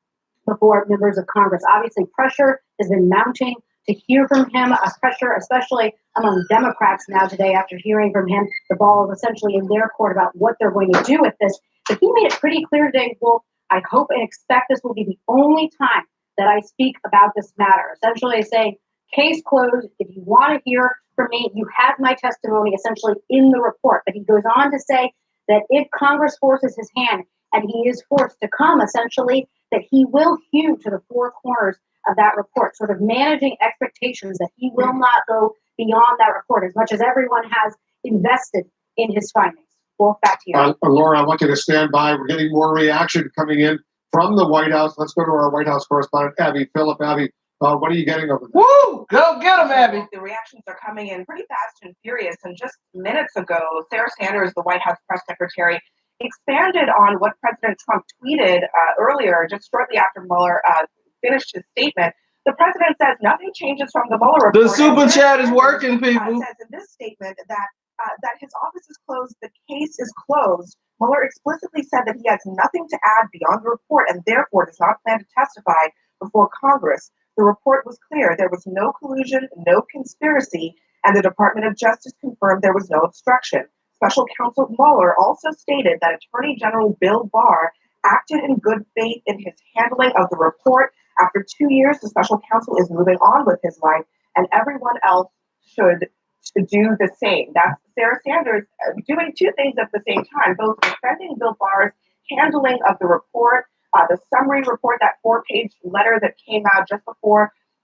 before members of Congress. Obviously, pressure has been mounting to hear from him, pressure especially among Democrats now today after hearing from him. The ball is essentially in their court about what they're going to do with this. But he made it pretty clear today, Wolf, I hope and expect this will be the only time that I speak about this matter. Essentially saying, case closed. If you want to hear from me, you have my testimony essentially in the report. But he goes on to say that if Congress forces his hand, and he is forced to come, essentially, that he will hew to the four corners of that report, sort of managing expectations that he will not go beyond that report as much as everyone has invested in his findings. Wolf, back to you. Laura, I want you to stand by. We're getting more reaction coming in from the White House. Let's go to our White House correspondent, Abby Phillip. Abby, what are you getting over there? Woo! Go get them, Abby! The reactions are coming in pretty fast and furious. And just minutes ago, Sarah Sanders, the White House press secretary, expanded on what President Trump tweeted earlier, just shortly after Mueller finished his statement. The president says nothing changes from the Mueller report. The super chat is working, people. Says in this statement that his office is closed, the case is closed. Mueller explicitly said that he has nothing to add beyond the report and therefore does not plan to testify before Congress. The report was clear. There was no collusion, no conspiracy, and the Department of Justice confirmed there was no obstruction. Special Counsel Mueller also stated that Attorney General Bill Barr acted in good faith in his handling of the report. After 2 years, the special counsel is moving on with his life, and everyone else should do the same. That's Sarah Sanders doing two things at the same time, both defending Bill Barr's handling of the report, the summary report, that 4-page letter that came out just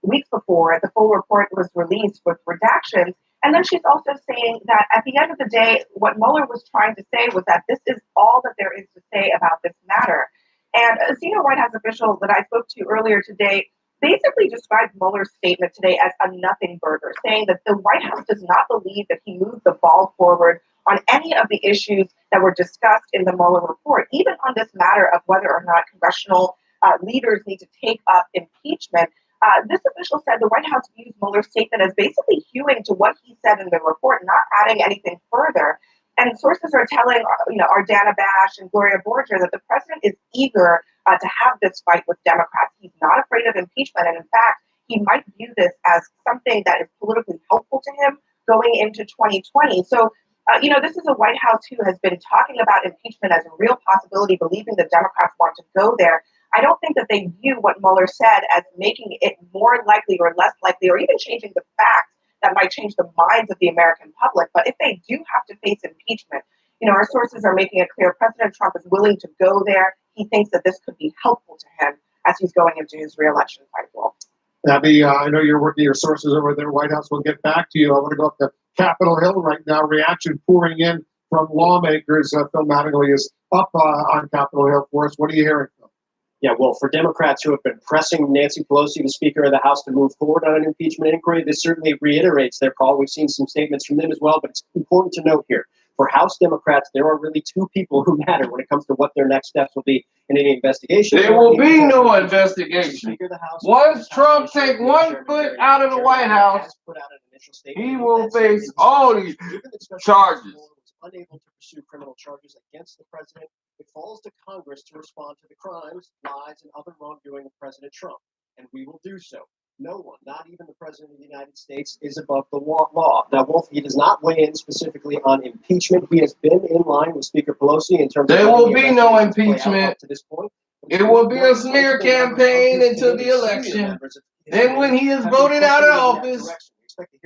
weeks before the full report was released with redactions. And then she's also saying that at the end of the day, what Mueller was trying to say was that this is all that there is to say about this matter. And a senior White House official that I spoke to earlier today basically described Mueller's statement today as a nothing burger, saying that the White House does not believe that he moved the ball forward on any of the issues that were discussed in the Mueller report, even on this matter of whether or not congressional leaders need to take up impeachment. This official said the White House views Mueller's statement as basically hewing to what he said in the report, not adding anything further. And sources are telling, Ardana Bash and Gloria Borger that the president is eager to have this fight with Democrats. He's not afraid of impeachment. And in fact, he might view this as something that is politically helpful to him going into 2020. So, this is a White House who has been talking about impeachment as a real possibility, believing that Democrats want to go there. I don't think that they view what Mueller said as making it more likely or less likely, or even changing the facts that might change the minds of the American public. But if they do have to face impeachment, our sources are making it clear President Trump is willing to go there. He thinks that this could be helpful to him as he's going into his reelection cycle. Abby, I know you're working your sources over there, White House. We'll get back to you. I want to go up to Capitol Hill right now. Reaction pouring in from lawmakers. Phil Mattingly is up on Capitol Hill for us. What are you hearing, Phil? Yeah, well, for Democrats who have been pressing Nancy Pelosi, the Speaker of the House, to move forward on an impeachment inquiry, this certainly reiterates their call. We've seen some statements from them as well, but it's important to note here. For House Democrats, there are really two people who matter when it comes to what their next steps will be in any investigation. There will be no investigation. Once Trump take one foot out of the White House, he will face all these charges. Unable to pursue criminal charges against the president, it falls to Congress to respond to the crimes, lies, and other wrongdoing of President Trump, and we will do so. No one, not even the President of the United States, is above the law. Now, Wolf, he does not weigh in specifically on impeachment. He has been in line with Speaker Pelosi in terms of... There will be no impeachment. To this point. It will be a smear campaign until the election. Then when he is voted out of office,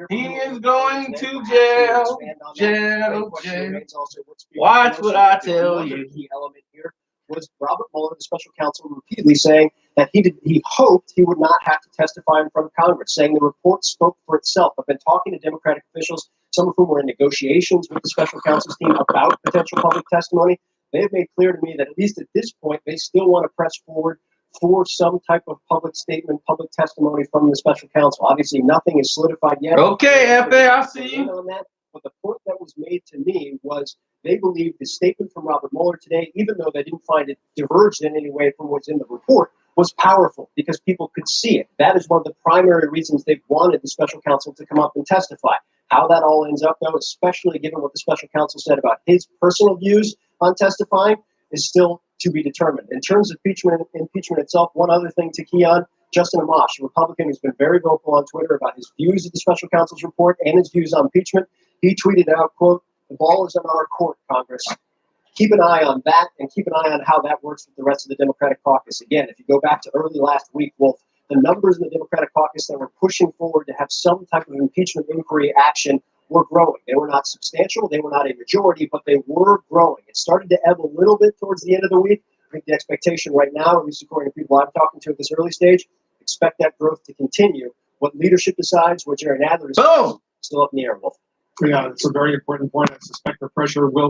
he is going to jail, jail, jail. Watch what I tell you. Key element here was Robert Mueller, the special counsel, repeatedly saying that he hoped he would not have to testify in front of Congress, saying the report spoke for itself. I've been talking to Democratic officials, some of whom were in negotiations with the special counsel's team about potential public testimony. They have made clear to me that at least at this point, they still want to press forward for some type of public statement, public testimony from the special counsel. Obviously, nothing is solidified yet. Okay, FA, I see you. On that. But the point that was made to me was they believe the statement from Robert Mueller today, even though they didn't find it diverged in any way from what's in the report, was powerful because people could see it. That is one of the primary reasons they've wanted the special counsel to come up and testify. How that all ends up, though, especially given what the special counsel said about his personal views on testifying, is still to be determined. In terms of impeachment itself, one other thing to key on, Justin Amash, a Republican who's been very vocal on Twitter about his views of the special counsel's report and his views on impeachment, he tweeted out, quote, "The ball is in our court, Congress. Keep an eye on that and keep an eye on how that works with the rest of the Democratic caucus." Again, if you go back to early last week, Wolf, the numbers in the Democratic caucus that were pushing forward to have some type of impeachment inquiry action were growing. They were not substantial, they were not a majority, but they were growing. It started to ebb a little bit towards the end of the week. I think the expectation right now, at least according to people I'm talking to at this early stage, expect that growth to continue. What leadership decides, what Jerry Nadler decides, still up in the air, Wolf. Yeah, it's a very important point. I suspect the pressure will